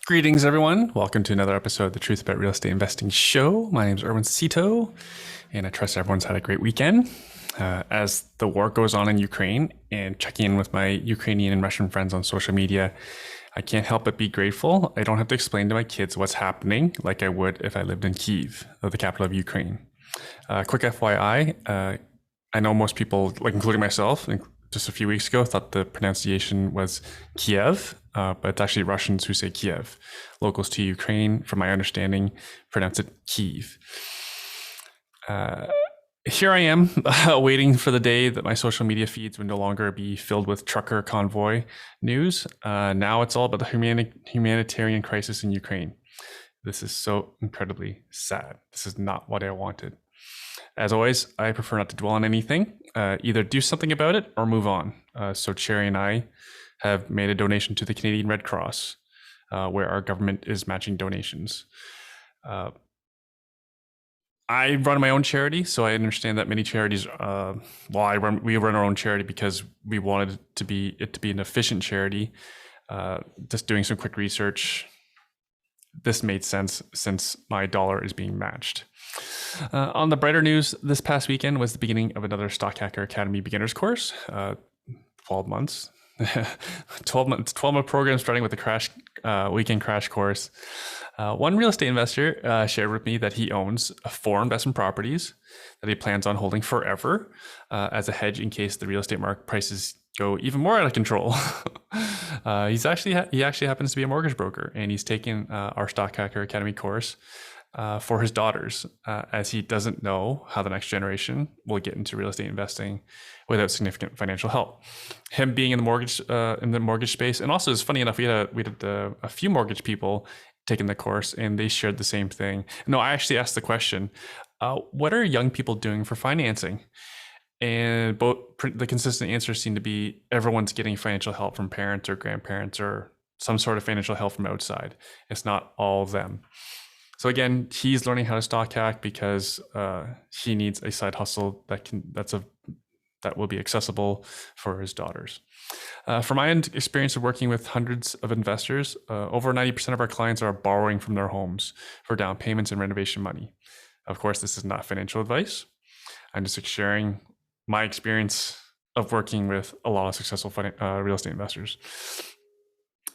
Greetings, everyone. Welcome to another episode of the Truth About Real Estate Investing show. My name is Erwin Cito, and I trust everyone's had a great weekend. As the war goes on in Ukraine and checking in with my Ukrainian and Russian friends on social media, I can't help but be grateful. I don't have to explain to my kids what's happening like I would if I lived in Kyiv, the capital of Ukraine. Quick FYI, I know most people, like including myself, just a few weeks ago, thought the pronunciation was Kiev, but it's actually Russians who say Kiev. Locals to Ukraine, from my understanding, pronounce it Kyiv. Here I am, waiting for the day that my social media feeds would no longer be filled with trucker convoy news. Now it's all about the humanitarian crisis in Ukraine. This is so incredibly sad. This is not what I wanted. As always, I prefer not to dwell on anything. Either do something about it or move on. So Cherry and I have made a donation to the Canadian Red Cross, where our government is matching donations. I run my own charity, so I understand that many charities. We run our own charity because we wanted it to be an efficient charity. Just doing some quick research, this made sense since my dollar is being matched. On the brighter news, this past weekend was the beginning of another Stock Hacker Academy beginners course. 12 months, 12-month program starting with the weekend crash course. One real estate investor shared with me that he owns 4 investment properties that he plans on holding forever as a hedge in case the real estate market prices go even more out of control. He actually happens to be a mortgage broker, and he's taken our Stock Hacker Academy course for his daughters, as he doesn't know how the next generation will get into real estate investing without significant financial help. Him being in the mortgage space, and also it's funny enough, we had a few mortgage people taking the course, and they shared the same thing. No, I actually asked the question, what are young people doing for financing? And the consistent answers seem to be everyone's getting financial help from parents or grandparents or some sort of financial help from outside. It's not all of them. So again, he's learning how to stock hack because he needs a side hustle that will be accessible for his daughters. From my experience of working with hundreds of investors, over 90% of our clients are borrowing from their homes for down payments and renovation money. Of course, this is not financial advice. I'm just sharing my experience of working with a lot of successful real estate investors.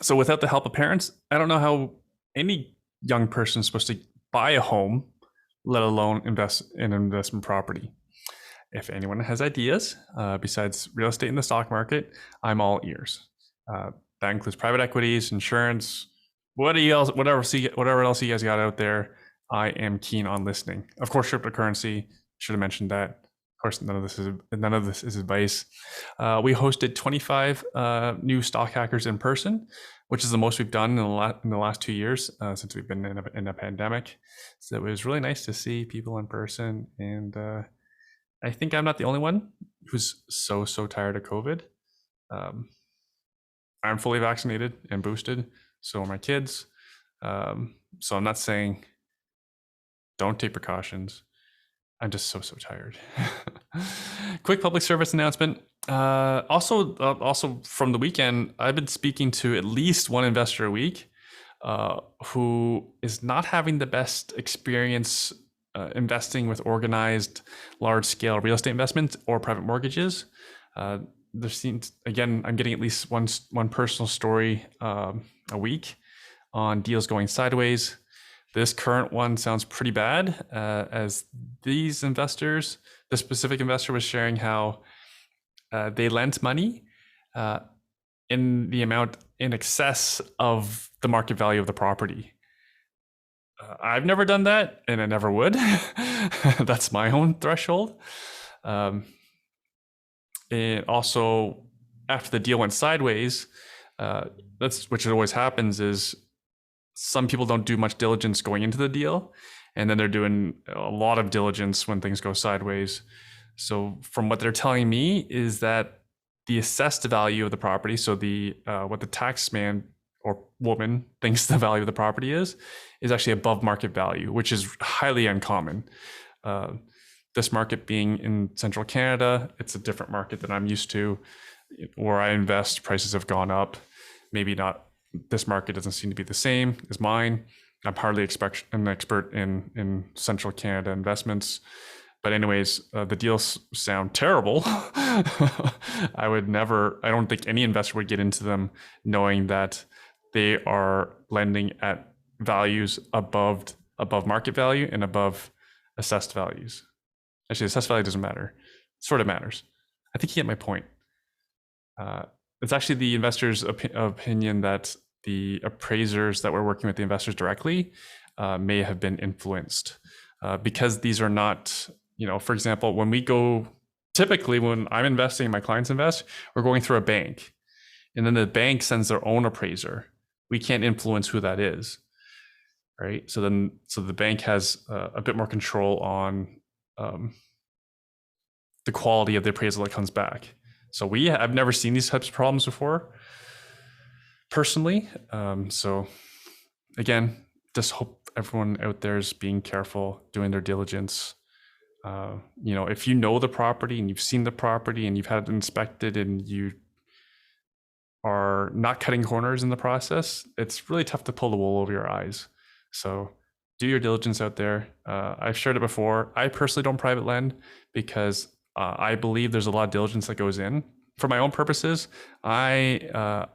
So without the help of parents, I don't know how any young person is supposed to buy a home, let alone invest in an investment property. If anyone has ideas besides real estate in the stock market, I'm all ears. That includes private equities, insurance, whatever else you guys got out there. I am keen on listening. Of course, cryptocurrency, should have mentioned that. Of course, none of this is advice. We hosted 25 new stock hackers in person, which is the most we've done in the last 2 years since we've been in a pandemic. So it was really nice to see people in person, and I think I'm not the only one who's so tired of COVID. I'm fully vaccinated and boosted, so are my kids. So I'm not saying don't take precautions. I'm just so tired. Quick public service announcement. Also from the weekend, I've been speaking to at least one investor a week who is not having the best experience investing with organized, large-scale real estate investments or private mortgages. I'm getting at least one personal story a week on deals going sideways. This current one sounds pretty bad, as this specific investor was sharing how they lent money in the amount in excess of the market value of the property. I've never done that, and I never would. That's my own threshold. And also, after the deal went sideways, which always happens, is some people don't do much diligence going into the deal, and then they're doing a lot of diligence when things go sideways. So from what they're telling me is that the assessed value of the property, so what the tax man or woman thinks the value of the property is actually above market value, which is highly uncommon. This market being in central Canada, it's a different market than I'm used to. Where I invest, prices have gone up, maybe not this market doesn't seem to be the same as mine. I'm hardly an expert in central Canada investments. But anyways, the deals sound terrible. I don't think any investor would get into them knowing that they are lending at values above market value and above assessed values. Actually, assessed value doesn't matter. It sort of matters. I think you get my point. It's actually the investor's opinion that the appraisers that were working with the investors directly may have been influenced because these are not, for example, typically when I'm investing, my clients invest, we're going through a bank, and then the bank sends their own appraiser. We can't influence who that is, right? So the bank has a bit more control on the quality of the appraisal that comes back. So I've never seen these types of problems before, personally. So again, just hope everyone out there is being careful, doing their diligence. If you know the property and you've seen the property and you've had it inspected and you are not cutting corners in the process, it's really tough to pull the wool over your eyes. So do your diligence out there. I've shared it before. I personally don't private lend because I believe there's a lot of diligence that goes in. For my own purposes, I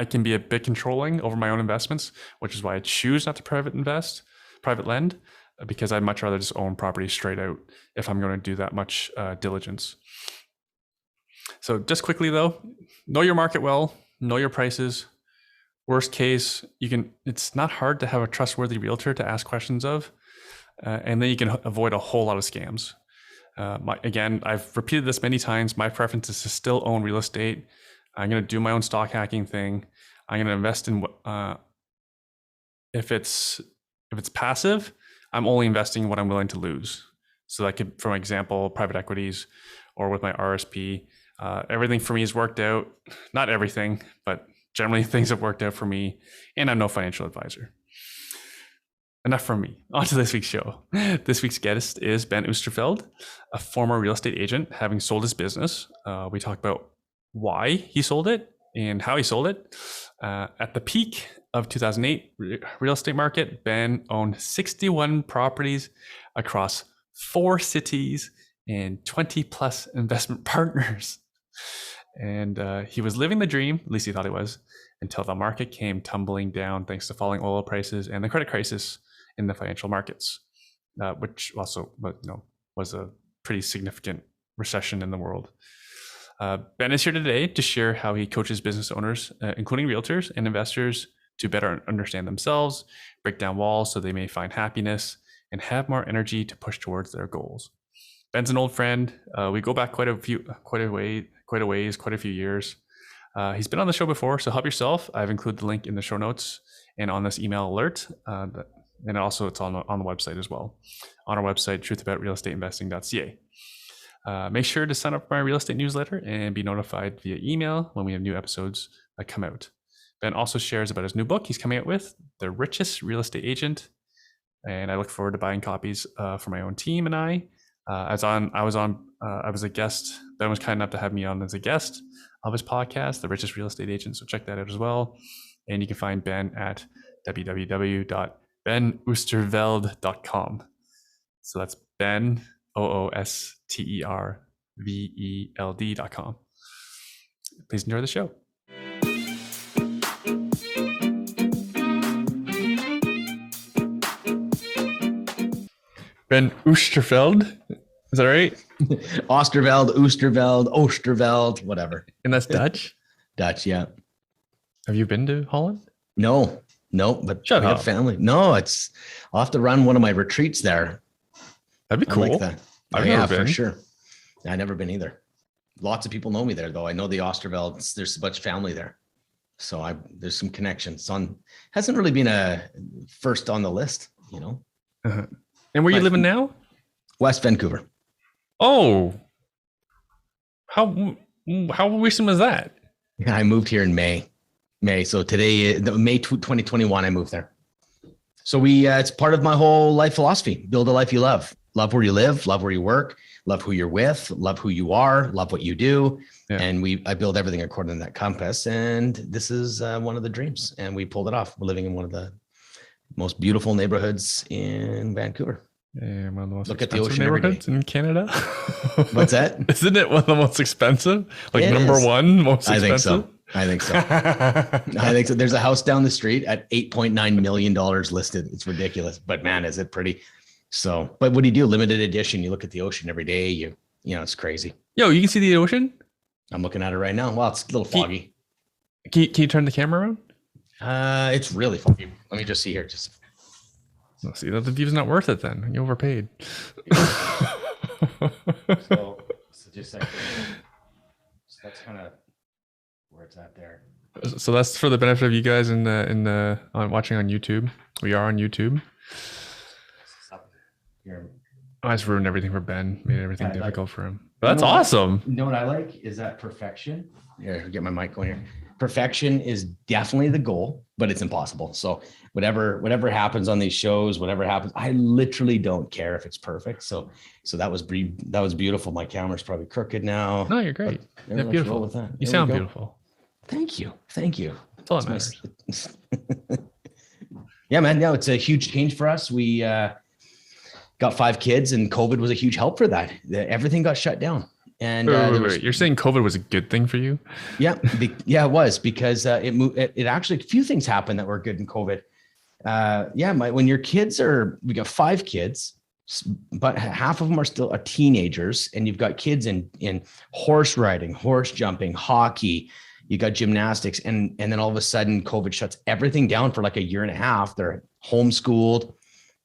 can be a bit controlling over my own investments, which is why I choose not to private lend, because I'd much rather just own property straight out if I'm going to do that much diligence. So just quickly though, know your market well, know your prices. Worst case, it's not hard to have a trustworthy realtor to ask questions of, and then you can avoid a whole lot of scams. Again, I've repeated this many times. My preference is to still own real estate. I'm going to do my own stock hacking thing. I'm going to invest in if it's passive, I'm only investing what I'm willing to lose. So that could, for example, private equities or with my RSP. Everything for me has worked out. Not everything, but generally things have worked out for me, and I'm no financial advisor. Enough from me. On to this week's show. This week's guest is Ben Oosterfeld, a former real estate agent, having sold his business. We talk about why he sold it and how he sold it. At the peak of 2008 real estate market, Ben owned 61 properties across 4 cities and 20 plus investment partners. And he was living the dream, at least he thought he was, until the market came tumbling down thanks to falling oil prices and the credit crisis in the financial markets, which also was a pretty significant recession in the world. Ben is here today to share how he coaches business owners, including realtors and investors, to better understand themselves, break down walls so they may find happiness, and have more energy to push towards their goals. Ben's an old friend. We go back quite a few years. He's been on the show before, so help yourself. I've included the link in the show notes and on this email alert. And also it's on the website as well. On our website, truthaboutrrealestateinvesting.ca. Make sure to sign up for my real estate newsletter and be notified via email when we have new episodes that come out. Ben also shares about his new book he's coming out with, The Richest Real Estate Agent. And I look forward to buying copies for my own team and I. I was a guest. Ben was kind enough to have me on as a guest of his podcast, The Richest Real Estate Agent. So check that out as well. And you can find Ben at www.benoosterveld.com. So that's Ben, OOSTERVELD.com. Please enjoy the show. Ben Oosterfeld. Is that right? Oosterveld, whatever. And that's Dutch? Dutch, yeah. Have you been to Holland? No, but Shut we up. have family. No, I'll have to run one of my retreats there. That'd be cool. Like that. I've never been. For sure. I've never been either. Lots of people know me there, though. I know the Oosterveld. There's a bunch of family there. So there's some connections. Hasn't really been a first on the list, Uh-huh. And where are you living now? West Vancouver. Oh, how recent was that? Yeah, I moved here in May. So today, May 2021, I moved there. So it's part of my whole life philosophy. Build a life you love. Love where you live, love where you work, love who you're with, love who you are, love what you do. Yeah. And I build everything according to that compass. And this is one of the dreams. And we pulled it off. We're living in one of the most beautiful neighborhoods in Vancouver. Yeah, one of the most Look at the expensive ocean every day. neighborhoods in Canada. What's that? Isn't it one of the most expensive? Like It number is. one most I think expensive? so. I think so. I think so. There's a house down the street at $8.9 million listed. It's ridiculous, but man, is it pretty. So, but what do you do? Limited edition. You look at the ocean every day. You know, it's crazy. Yo, you can see the ocean? I'm looking at it right now. Well, it's a little foggy. Can you turn the camera around? It's really foggy. Let me just see here. Just Oh, see, the view's not worth it then. You overpaid. so just like so that's kind of where it's at there. So that's for the benefit of you guys on watching on YouTube. We are on YouTube. Here. I just ruined everything for Ben. Made everything Yeah, difficult for him. But that's awesome. You know what I like is that perfection. Here, get my mic going here. Perfection is definitely the goal, but it's impossible. So whatever happens on these shows, whatever happens, I literally don't care if it's perfect. So that was beautiful. My camera's probably crooked now. No, you're great. Yeah, You're beautiful. with that. You There sound we go. beautiful. Thank you. That's all that matters. Yeah, man. No, it's a huge change for us. We got 5 kids, and COVID was a huge help for that. Everything got shut down. And wait. You're saying COVID was a good thing for you? Yeah, it was, because it actually, a few things happened that were good in COVID. When your kids we got 5 kids, but half of them are still teenagers, and you've got kids in horse riding, horse jumping, hockey, you got gymnastics, and then all of a sudden COVID shuts everything down for like a year and a half. They're homeschooled.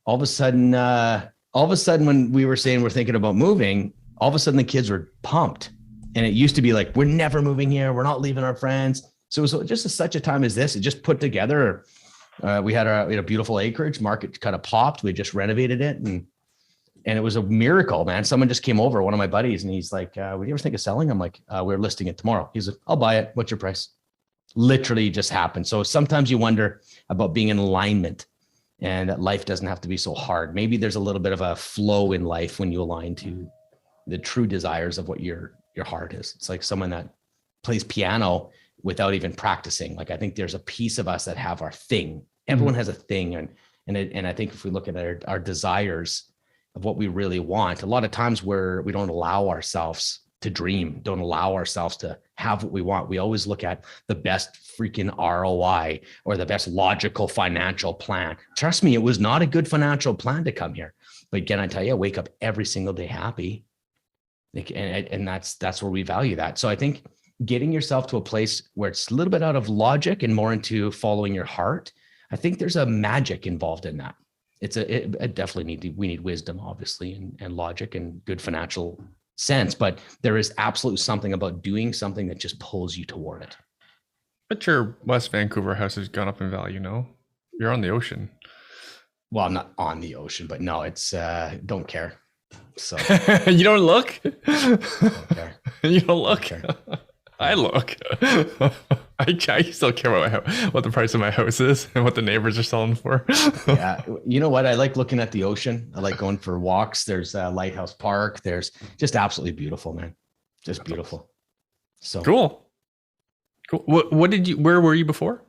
All of a sudden, when we were saying we're thinking about moving, all of a sudden the kids were pumped. And it used to be like, we're never moving here. We're not leaving our friends. So it was just such a time as this. It just put together. We had a beautiful acreage. Market kind of popped. We just renovated it. And it was a miracle, man. Someone just came over, one of my buddies, and he's like, would you ever think of selling? I'm like, we're listing it tomorrow. He's like, I'll buy it. What's your price? Literally just happened. So sometimes you wonder about being in alignment, and that life doesn't have to be so hard. Maybe there's a little bit of a flow in life when you align to the true desires of what your heart is. It's like someone that plays piano without even practicing. Like, I think there's a piece of us that have our thing. Everyone has a thing. And I think if we look at our desires of what we really want, a lot of times we don't allow ourselves to dream, don't allow ourselves to have what we want. We always look at the best freaking ROI or the best logical financial plan. Trust me, it was not a good financial plan to come here. But again, I tell you, I wake up every single day happy. And that's where we value that. So I think getting yourself to a place where it's a little bit out of logic and more into following your heart, I think there's a magic involved in that. It definitely we need wisdom, obviously, and logic and good financial sense, but there is absolutely something about doing something that just pulls you toward it. But your West Vancouver house has gone up in value, no? You're on the ocean. Well, I'm not on the ocean, but no, it's don't care. So you don't look? Don't care. You don't look? Don't care. I look. I still care what the price of my house is and what the neighbors are selling for. Yeah. You know what? I like looking at the ocean. I like going for walks. There's a Lighthouse Park. There's just absolutely beautiful, man. Just beautiful. So cool. Where were you before?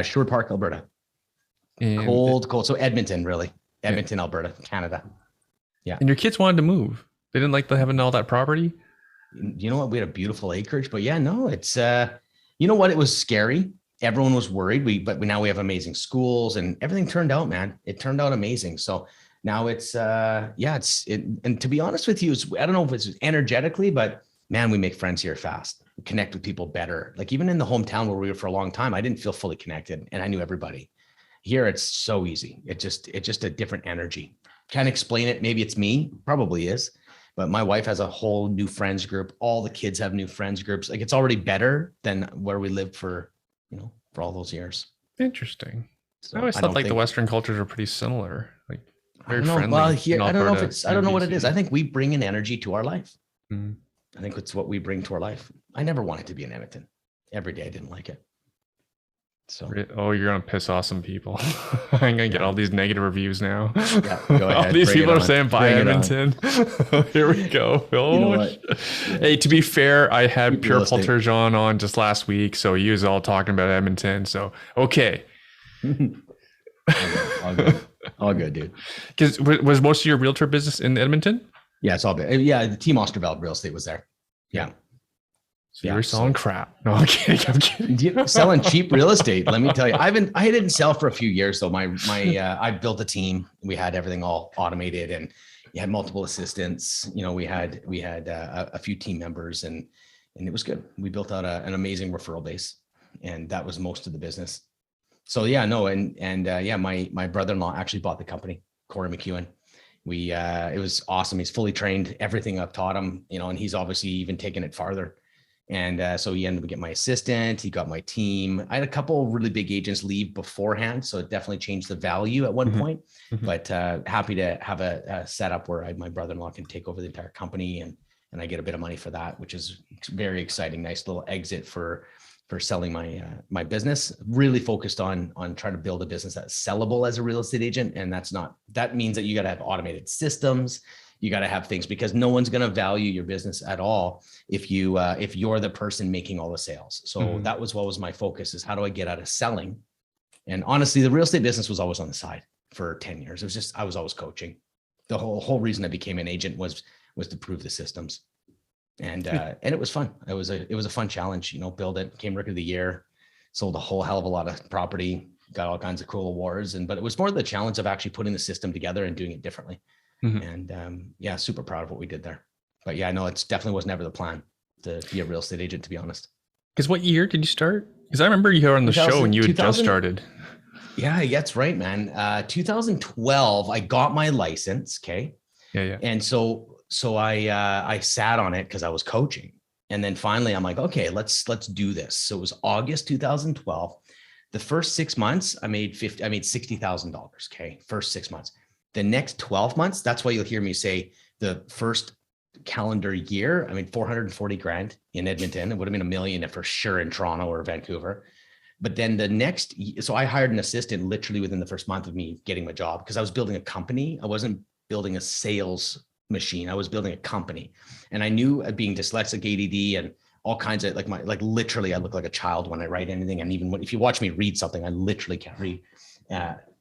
Sherwood Park, Alberta. And, Cold. So Edmonton, really. Edmonton, Alberta, Canada. Yeah. And your kids wanted to move. They didn't like having all that property. You know what? We had a beautiful acreage, but yeah, no, it's, you know what? It was scary. Everyone was worried. But now we have amazing schools and everything turned out, man. It turned out amazing. So now it's, and to be honest with you, I don't know if it's energetically, but man, we make friends here fast, connect with people better. Like even in the hometown where we were for a long time, I didn't feel fully connected and I knew everybody. Here, it's so easy. It's just a different energy. Can't explain it. Maybe it's me, probably is. But my wife has a whole new friends group. All the kids have new friends groups. Like it's already better than where we lived for all those years. Interesting. So I always thought the Western cultures are pretty similar. Like very friendly. Well, here, I don't know if Alberta, I don't know what it is. I think we bring an energy to our life. Mm. I think it's what we bring to our life. I never wanted to be in Edmonton. Every day I didn't like it. So Oh, you're gonna piss off some people. I'm gonna get all these negative reviews now. yeah, go All ahead. these Bring it people are on. saying buy Bring it on. Edmonton. Here we go. You know Oh, what? Yeah. hey, to be fair, I had Cheap Pure real estate. Poltergeon on just last week, so he was all talking about Edmonton. So okay, All good. All good. All good, dude. because was most of your realtor business in Edmonton? Yeah, it's all good. Yeah, the team Oosterveld real estate was there. Yeah. So you were selling crap. No, I'm kidding. I'm kidding. Selling cheap real estate. Let me tell you, I didn't sell for a few years though. I built a team. We had everything all automated, and you had multiple assistants. You know, we had a few team members, and it was good. We built out an amazing referral base, and that was most of the business. So yeah, no, yeah, my brother-in-law actually bought the company, Corey McEwen. It was awesome. He's fully trained, everything I've taught him, you know, and he's obviously even taken it farther. And so he ended up getting my assistant. He got my team. I had a couple of really big agents leave beforehand, so it definitely changed the value at one point. But happy to have a setup where my brother-in-law can take over the entire company, and I get a bit of money for that, which is very exciting. Nice little exit for selling my business. Really focused on trying to build a business that's sellable as a real estate agent, and that means that you got to have automated systems. You got to have things, because no one's going to value your business at all if you're the person making all the sales. So that was what was my focus, is how do I get out of selling? And honestly, the real estate business was always on the side for 10 years. It was just, I was always coaching. The whole reason I became an agent was to prove the systems. And it was fun. It was a fun challenge, you know, build it, became Rookie of the Year, sold a whole hell of a lot of property, got all kinds of cool awards. But it was more the challenge of actually putting the system together and doing it differently. And yeah, super proud of what we did there. But yeah, no, it's definitely was never the plan to be a real estate agent, to be honest. Because what year did you start? Because I remember you were on the show and you had just started. Yeah, that's right, man. 2012, I got my license. Okay. Yeah. And so I sat on it because I was coaching. And then finally I'm like, okay, let's do this. So it was August 2012. The first 6 months I made $60,000. Okay. First 6 months. The next 12 months, that's why you'll hear me say the first calendar year, I made 440 grand in Edmonton. It would have been $1 million for sure in Toronto or Vancouver. But then so I hired an assistant literally within the first month of me getting my job, because I was building a company. I wasn't building a sales machine. I was building a company. And I knew, being dyslexic, ADD, and all kinds of literally I look like a child when I write anything. And even if you watch me read something, I literally can't read.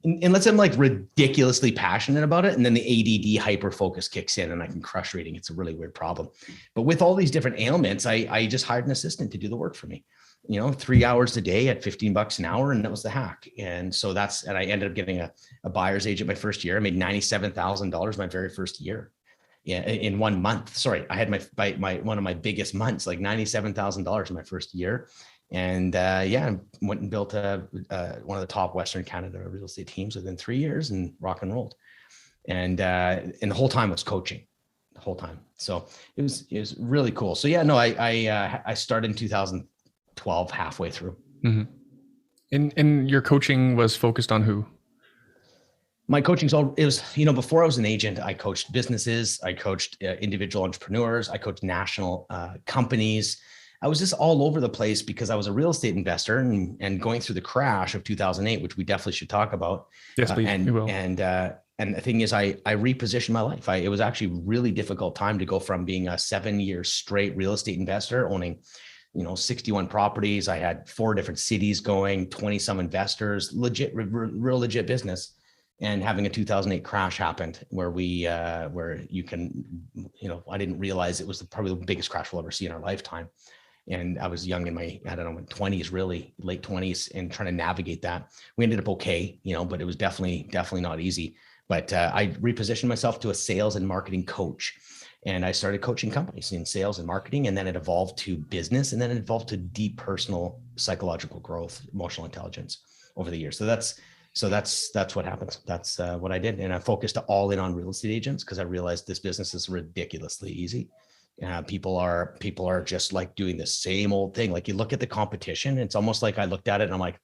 Unless I'm like ridiculously passionate about it. And then the ADD hyper focus kicks in and I can crush reading. It's a really weird problem. But with all these different ailments, I just hired an assistant to do the work for me, you know, 3 hours a day at $15 an hour. And that was the hack. And so and I ended up getting a buyer's agent my first year. I made $97,000 my very first year. Yeah, in 1 month. Sorry, I had my one of my biggest months, like $97,000 in my first year. And yeah, went and built one of the top Western Canada real estate teams within 3 years and rock and rolled. And the whole time was coaching, the whole time. So it was really cool. So yeah, no, I started in 2012, halfway through. And your coaching was focused on who? My coaching's before I was an agent, I coached businesses, I coached individual entrepreneurs, I coached national companies. I was just all over the place because I was a real estate investor and going through the crash of 2008, which we definitely should talk about. Yes, please. We will. And the thing is, I repositioned my life. It was actually a really difficult time to go from being a 7 year straight real estate investor, owning, 61 properties. I had 4 different cities going, 20 some investors, real legit business. And having a 2008 crash happened where where you can, I didn't realize it was probably the biggest crash we'll ever see in our lifetime. And I was young in my, 20s, really late 20s, and trying to navigate that. We ended up okay, but it was definitely not easy. But I repositioned myself to a sales and marketing coach. And I started coaching companies in sales and marketing. And then it evolved to business. And then it evolved to deep personal psychological growth, emotional intelligence over the years. So that's what happens. That's what I did. And I focused all in on real estate agents because I realized this business is ridiculously easy. People are just like doing the same old thing. Like you look at the competition, it's almost like I looked at it and I'm like,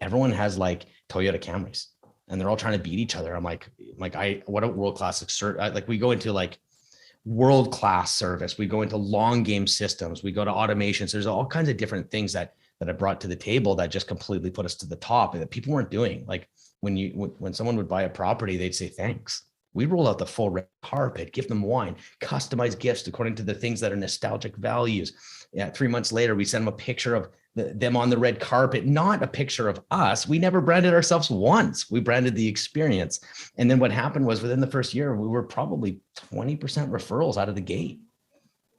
everyone has like Toyota Camrys and they're all trying to beat each other. I'm like, what a world-class like we go into like world-class service. We go into long game systems. We go to automations. There's all kinds of different things that that I brought to the table that just completely put us to the top and that people weren't doing. Like when someone would buy a property, they'd say, thanks. We roll out the full red carpet, give them wine, customize gifts according to the things that are nostalgic values. Yeah, 3 months later, we send them a picture of them on the red carpet, not a picture of us. We never branded ourselves once. We branded the experience. And then what happened was within the first year, we were probably 20% referrals out of the gate.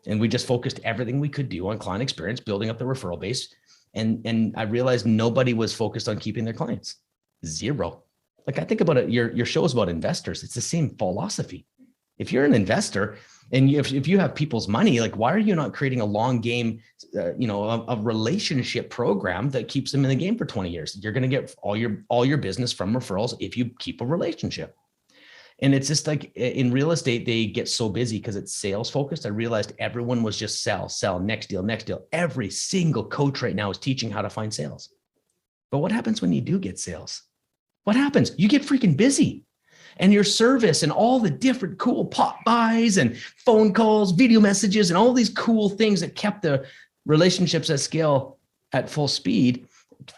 And we just focused everything we could do on client experience, building up the referral base. And I realized nobody was focused on keeping their clients. Zero. Like I think about it, your show is about investors. It's the same philosophy. If you're an investor and if you have people's money, like why are you not creating a long game, a relationship program that keeps them in the game for 20 years? You're going to get all your business from referrals if you keep a relationship. And it's just like in real estate, they get so busy because it's sales focused. I realized everyone was just sell, next deal, next deal. Every single coach right now is teaching how to find sales. But what happens when you do get sales? What happens? You get freaking busy. And your service and all the different cool pop buys and phone calls, video messages, and all these cool things that kept the relationships at scale at full speed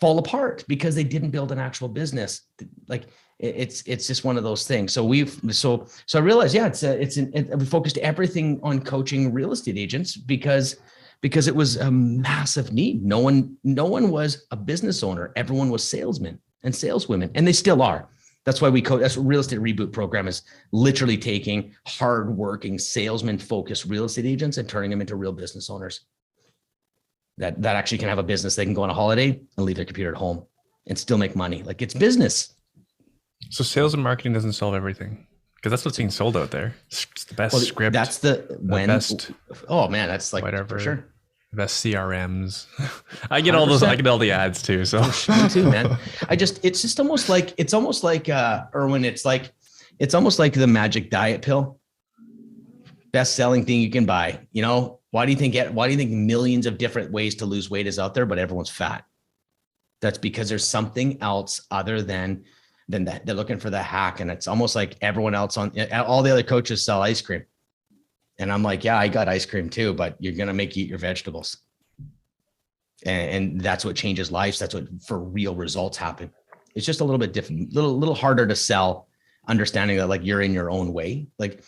fall apart because they didn't build an actual business. Like it's just one of those things. So I realized, we focused everything on coaching real estate agents because it was a massive need. No one was a business owner. Everyone was salesmen and saleswomen, and they still are. That's why that's what Real Estate Reboot program is, literally taking hardworking salesman focused real estate agents and turning them into real business owners that actually can have a business. They can go on a holiday and leave their computer at home and still make money. Like it's business. So sales and marketing doesn't solve everything, because that's what's being sold out there. It's the best script. That's the best. Oh man, that's like whatever. For sure. Best CRMs. I get all those. I get all the ads too. So me too, man. It's almost like Erwin. It's almost like the magic diet pill. Best selling thing you can buy. Why do you think millions of different ways to lose weight is out there, but everyone's fat? That's because there's something else other than that. They're looking for the hack, and it's almost like everyone else all the other coaches sell ice cream. And I'm like, yeah, I got ice cream too, but you're going to make you eat your vegetables. And that's what changes lives. That's what for real results happen. It's just a little bit different, little harder to sell, understanding that like you're in your own way. Like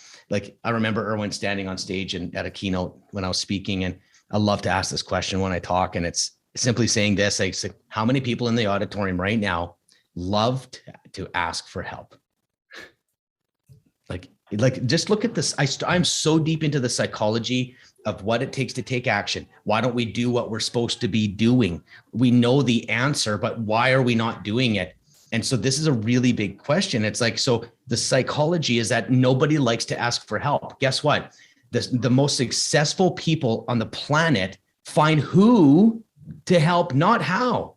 I remember Erwin standing on stage and at a keynote when I was speaking, and I love to ask this question when I talk, and it's simply saying this, like, how many people in the auditorium right now love to ask for help? Like just look at this. I'm so deep into the psychology of what it takes to take action. Why don't we do what we're supposed to be doing? We know the answer, but why are we not doing it? And so this is a really big question. It's like, so the psychology is that nobody likes to ask for help. Guess what? The most successful people on the planet find who to help, not how.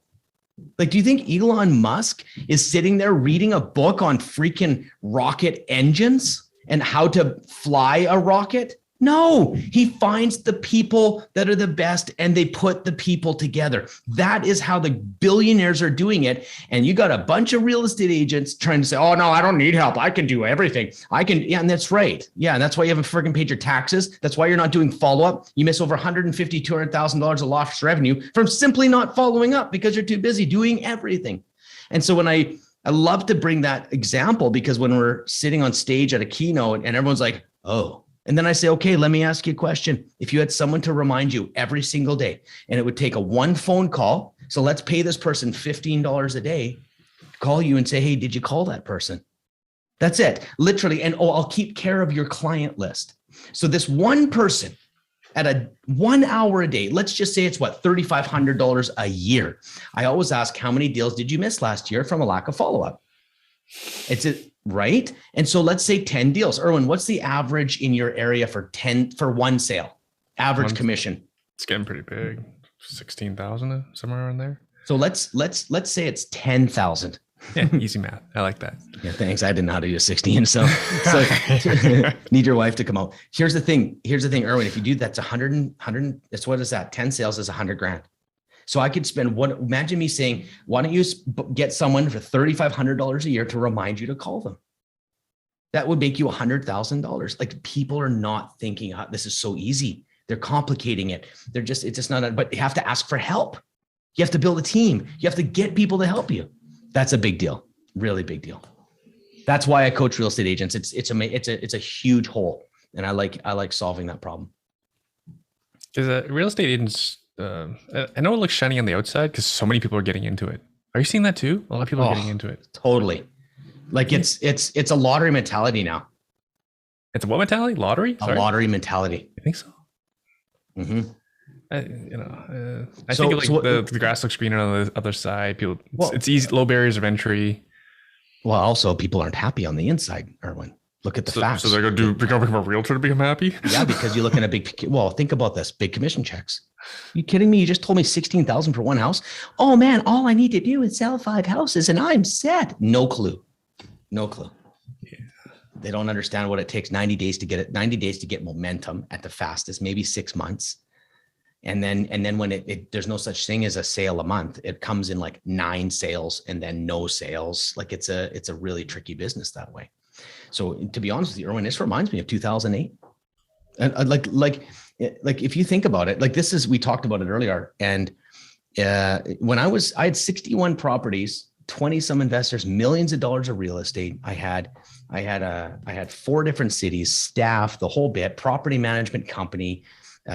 Like, do you think Elon Musk is sitting there reading a book on freaking rocket engines and how to fly a rocket? No, he finds the people that are the best and they put the people together. That is how the billionaires are doing it. And you got a bunch of real estate agents trying to say, oh no, I don't need help. I can do everything. Yeah, and that's right. Yeah, and that's why you haven't freaking paid your taxes. That's why you're not doing follow-up. You miss over $150,000, $200,000 of lost revenue from simply not following up because you're too busy doing everything. And so when I love to bring that example, because when we're sitting on stage at a keynote and everyone's like, oh, and then I say, okay, let me ask you a question. If you had someone to remind you every single day, and it would take one phone call, so let's pay this person $15 a day, call you and say, hey, did you call that person? That's it, literally. And I'll keep care of your client list. So this one person at 1 hour a day, let's just say it's what, $3,500 a year. I always ask, how many deals did you miss last year from a lack of follow-up? Right? And so let's say 10 deals. Erwin, what's the average in your area for one sale? Average commission? It's getting pretty big. 16,000, somewhere around there. So let's say it's 10,000. Yeah, easy math. I like that. Yeah, thanks. I didn't know how to do 16. So need your wife to come out. Here's the thing, Erwin, if you do that's 100, that's what is that? 10 sales is $100,000. So I could spend imagine me saying, why don't you get someone for $3,500 a year to remind you to call them? That would make you $100,000. Like, people are not thinking, this is so easy. They're complicating it. It's just not, but you have to ask for help. You have to build a team. You have to get people to help you. That's a big deal. Really big deal. That's why I coach real estate agents. It's a huge hole, and I like solving that problem. Because real estate agents, I know it looks shiny on the outside because so many people are getting into it. Are you seeing that too? A lot of people are getting into it. Totally. Like it's a lottery mentality now. It's a what mentality? Lottery? A lottery mentality. I think so. Mm-hmm. I think the grass looks greener on the other side. People, it's easy, low barriers of entry. Well, also people aren't happy on the inside, Erwin. Look at the facts. So they're going to become a realtor to become happy? Yeah, because you're looking at think about this, big commission checks. You kidding me? You just told me 16,000 for one house. Oh man, all I need to do is sell 5 houses and I'm set. No clue. Yeah. They don't understand what it takes. 90 days to get it. 90 days to get momentum at the fastest, maybe 6 months. And then when there's no such thing as a sale a month, it comes in like 9 sales and then no sales. Like it's a really tricky business that way. So to be honest with you, Erwin, this reminds me of 2008. And like if you think about it, like we talked about it earlier. And when I had 61 properties, 20 some investors, millions of dollars of real estate. I had 4 different cities, staff, the whole bit, property management company,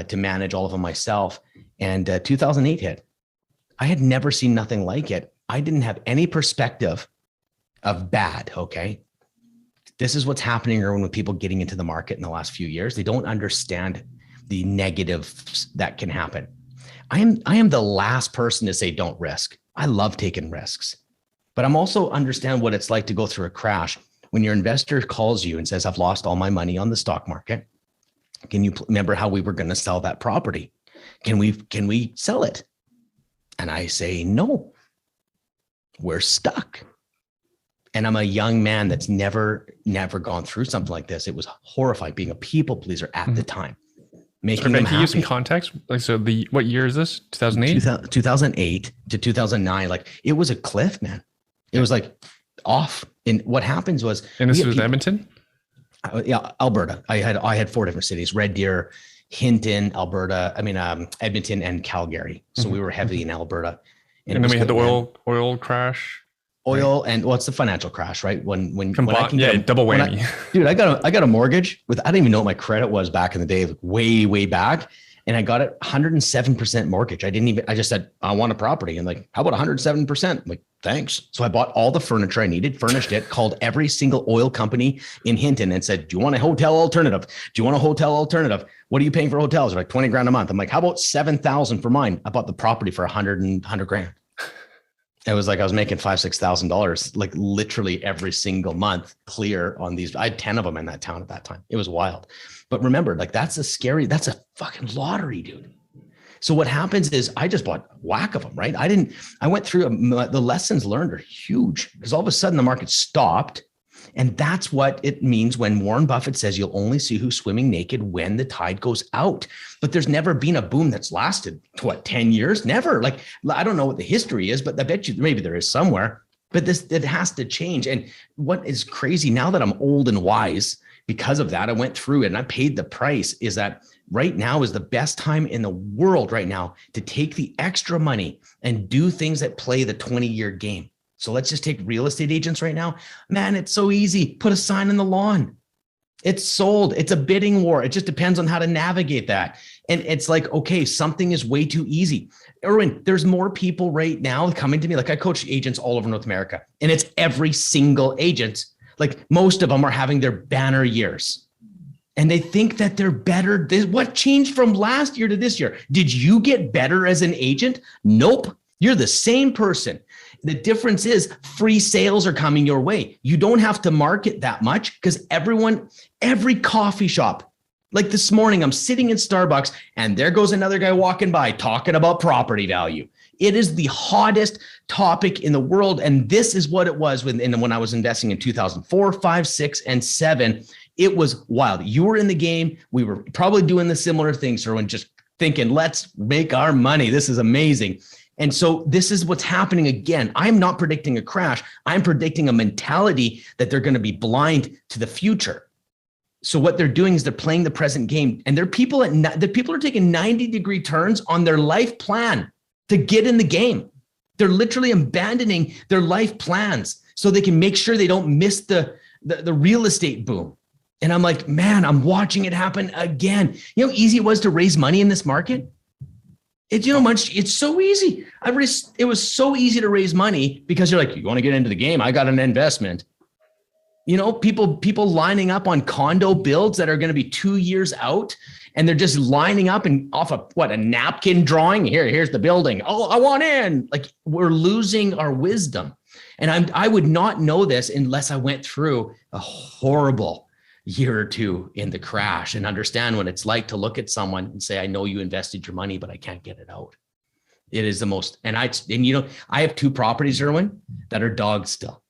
to manage all of them myself. And 2008 hit. I had never seen nothing like it. I didn't have any perspective of bad. Okay. This is what's happening, Erwin, with people getting into the market in the last few years. They don't understand the negatives that can happen. I am the last person to say don't risk. I love taking risks, but I'm also understand what it's like to go through a crash. When your investor calls you and says, I've lost all my money on the stock market. Can you remember how we were going to sell that property? Can we sell it? And I say, no, we're stuck. And I'm a young man that's never gone through something like this. It was horrifying being a people pleaser at the time. Making them happy. Can you give some context? Like, so what year is this? 2008? 2008 to 2009. Like it was a cliff, man. It was like off. And what happens was, and this was Edmonton? Yeah, Alberta. I had 4 different cities: Red Deer, Hinton, Alberta. Edmonton and Calgary. So we were heavy in Alberta. And then we had the oil crash. Oil and what's the financial crash, right? When I can double whammy. Dude, I got a mortgage with, I didn't even know what my credit was back in the day, like way back. And I got it 107% mortgage. I just said, I want a property. And like, how about 107%? I'm like, thanks. So I bought all the furniture I needed, furnished it, called every single oil company in Hinton and said, do you want a hotel alternative? Do you want a hotel alternative? What are you paying for hotels? They're like 20 grand a month. I'm like, how about 7,000 for mine? I bought the property for 100 grand. It was like I was making $5,000-6,000 like literally every single month clear on these. I had 10 of them in that town at that time. It was wild. But remember, like that's a fucking lottery, dude. So what happens is I just bought whack of them, right? I went through the lessons learned are huge because all of a sudden the market stopped. And that's what it means when Warren Buffett says you'll only see who's swimming naked when the tide goes out. But there's never been a boom that's lasted, 10 years? Never. Like, I don't know what the history is, but I bet you maybe there is somewhere. But it has to change. And what is crazy now that I'm old and wise, because of that, I went through it and I paid the price, is that right now is the best time in the world right now to take the extra money and do things that play the 20-year game. So let's just take real estate agents right now. Man, it's so easy. Put a sign in the lawn. It's sold. It's a bidding war. It just depends on how to navigate that. And it's like, okay, something is way too easy. Erwin, there's more people right now coming to me. Like I coach agents all over North America, and it's every single agent. Like most of them are having their banner years. And they think that they're better. What changed from last year to this year? Did you get better as an agent? Nope. You're the same person. The difference is free sales are coming your way. You don't have to market that much because every coffee shop, like this morning, I'm sitting in Starbucks and there goes another guy walking by talking about property value. It is the hottest topic in the world. And this is what it was when I was investing in 2004, 5, 6, and 7. It was wild. You were in the game. We were probably doing the similar things, Erwin, just thinking, let's make our money. This is amazing. And so this is what's happening again. I'm not predicting a crash. I'm predicting a mentality that they're going to be blind to the future. So what they're doing is they're playing the present game, and people are taking 90-degree turns on their life plan. to get in the game. They're literally abandoning their life plans so they can make sure they don't miss the real estate boom. And I'm like, man, I'm watching it happen again. You know how easy it was to raise money in this market? It's so easy. It was so easy to raise money because you're like, you want to get into the game? I got an investment. You know, people lining up on condo builds that are going to be 2 years out, and they're just lining up and off a napkin drawing. Here's the building. Oh, I want in. Like, we're losing our wisdom. And I would not know this unless I went through a horrible year or two in the crash and understand what it's like to look at someone and say, I know you invested your money, but I can't get it out. It is the most, and I have 2 properties, Erwin, that are dogs still.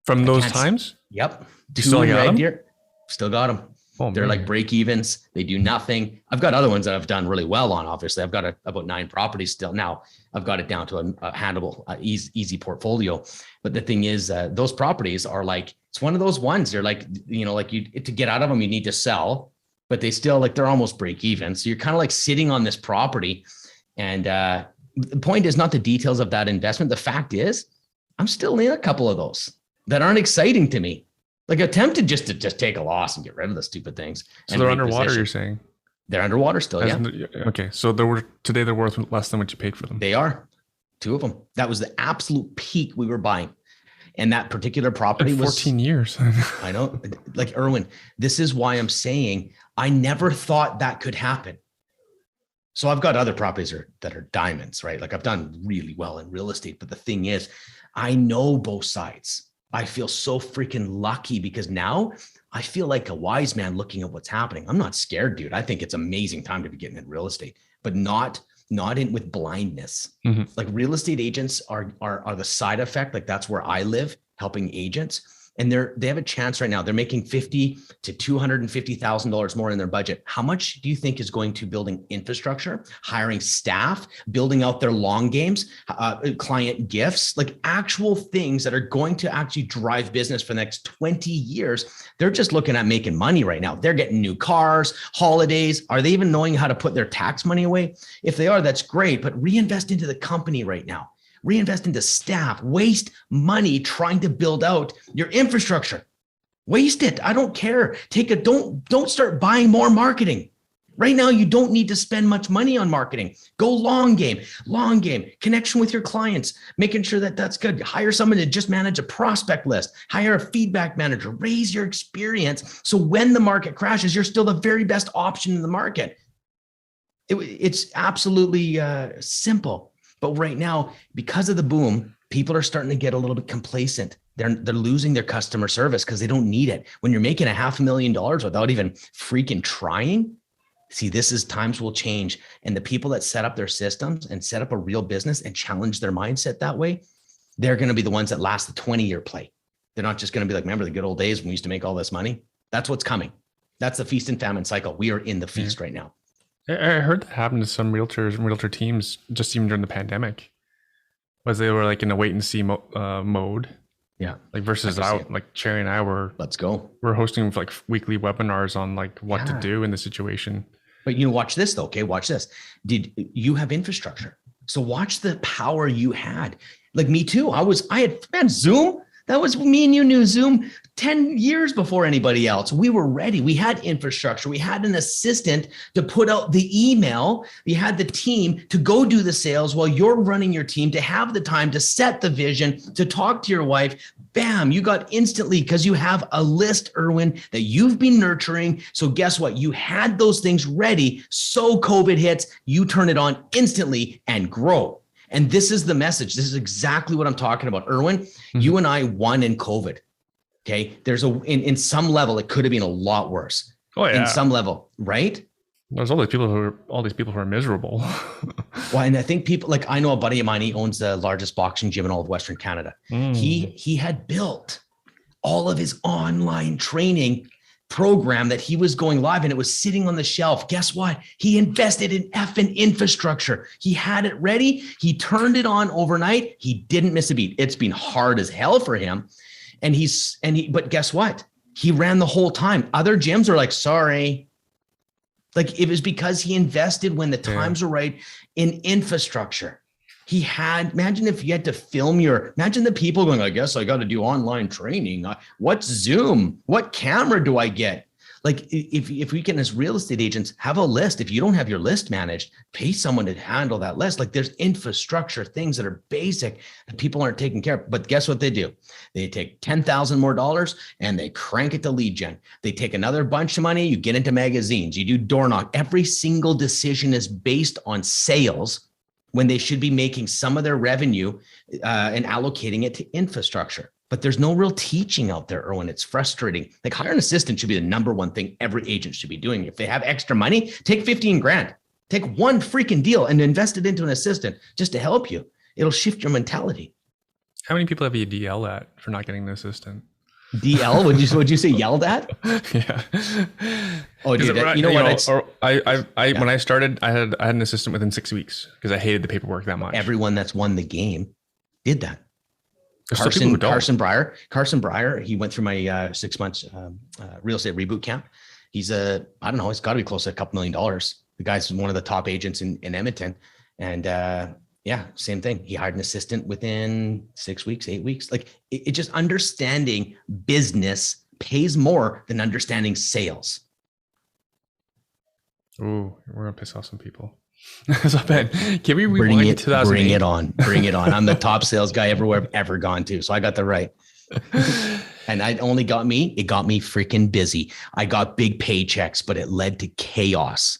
From those times? Yep. You still got them? Deer, still got them. Oh, they're like break evens. They do nothing. I've got other ones that I've done really well on. Obviously, I've got about 9 properties still. Now I've got it down to a handleable, easy portfolio. But the thing is, those properties are like, it's one of those ones. They're like, to get out of them, you need to sell, but they still they're almost break even. So you're kind of like sitting on this property. And the point is not the details of that investment. The fact is, I'm still in a couple of those that aren't exciting to me. Like, attempted just to take a loss and get rid of the stupid things. So they're underwater, you're saying? They're underwater still, yeah. Okay, so today they're worth less than what you paid for them. They are. 2 of them. That was the absolute peak we were buying. And that particular property was 14 years. I know. Like, Erwin, this is why I'm saying I never thought that could happen. So I've got other properties that are diamonds, right? Like, I've done really well in real estate. But the thing is, I know both sides. I feel so freaking lucky because now I feel like a wise man looking at what's happening. I'm not scared, dude. I think it's amazing time to be getting in real estate, but not in with blindness. Mm-hmm. Like, real estate agents are the side effect. Like, that's where I live, helping agents. And they have a chance right now. They're making $50,000 to $250,000 more in their budget. How much do you think is going to building infrastructure, hiring staff, building out their long games, client gifts, like actual things that are going to actually drive business for the next 20 years? They're just looking at making money right now. They're getting new cars, holidays. Are they even knowing how to put their tax money away? If they are, that's great, but reinvest into the company right now. Reinvest into staff. Waste money trying to build out your infrastructure. Waste it. I don't care. Don't start buying more marketing. Right now, you don't need to spend much money on marketing. Go long game, connection with your clients, making sure that that's good. Hire someone to just manage a prospect list. Hire a feedback manager. Raise your experience. So when the market crashes, you're still the very best option in the market. It's absolutely simple. But right now, because of the boom, people are starting to get a little bit complacent. They're losing their customer service because they don't need it. When you're making $500,000 without even freaking trying, see, times will change. And the people that set up their systems and set up a real business and challenge their mindset that way, they're going to be the ones that last the 20-year play. They're not just going to be like, remember the good old days when we used to make all this money? That's what's coming. That's the feast and famine cycle. We are in the feast right now. I heard that happened to some realtors and realtor teams just even during the pandemic, was they were like in a wait and see mode. Yeah. Like versus out, like Cherry and I were hosting like weekly webinars on like what to do in the situation. But watch this though. Okay. Watch this. Did you have infrastructure? So watch the power you had. Like me too. I had Zoom. That was me and you knew Zoom 10 years before anybody else. We were ready. We had infrastructure. We had an assistant to put out the email. We had the team to go do the sales while you're running your team, to have the time to set the vision, to talk to your wife. Bam, you got instantly because you have a list, Erwin, that you've been nurturing. So guess what? You had those things ready. So COVID hits, you turn it on instantly and grow. And this is the message. This is exactly what I'm talking about. Erwin, you and I won in COVID. Okay. There's in some level, it could have been a lot worse. Oh yeah. In some level, right? There's all these people who are miserable. Well, and I think people, like, I know a buddy of mine, he owns the largest boxing gym in all of Western Canada. He had built all of his online training program that he was going live, and it was sitting on the shelf. Guess what? He invested in effing infrastructure. He had it ready. He turned it on overnight. He didn't miss a beat. It's been hard as hell for him. But guess what? He ran the whole time. Other gyms are like, sorry. Like, it was because he invested when the times were right in infrastructure. Imagine if you had to film imagine the people going, I guess I got to do online training. What's Zoom? What camera do I get? Like if we can, as real estate agents, have a list. If you don't have your list managed, pay someone to handle that list. Like there's infrastructure, things that are basic that people aren't taking care of. But guess what they do? They take $10,000 more and they crank it to lead gen. They take another bunch of money. You get into magazines, you do door knock. Every single decision is based on sales when they should be making some of their revenue and allocating it to infrastructure. But there's no real teaching out there, Erwin. It's frustrating. Like hire an assistant should be the number one thing every agent should be doing. If they have extra money, take 15 grand, take one freaking deal and invest it into an assistant just to help you. It'll shift your mentality. How many people have you DL at for not getting an assistant? DL? Would you say yelled at? Yeah. Oh, dude, you know what? When I started, I had an assistant within 6 weeks because I hated the paperwork that much. Everyone that's won the game did that. Carson Breyer, he went through my 6 months real estate reboot camp. He's I don't know, it's got to be close to $2 million. The guy's one of the top agents in Edmonton. And yeah, same thing. He hired an assistant within 6 weeks, 8 weeks. Like it just understanding business pays more than understanding sales. Ooh, we're going to piss off some people. So Ben, can we rewind to 2008? Bring it on. I'm the top sales guy everywhere I've ever gone to. So I got the right. And it got me freaking busy. I got big paychecks, but it led to chaos.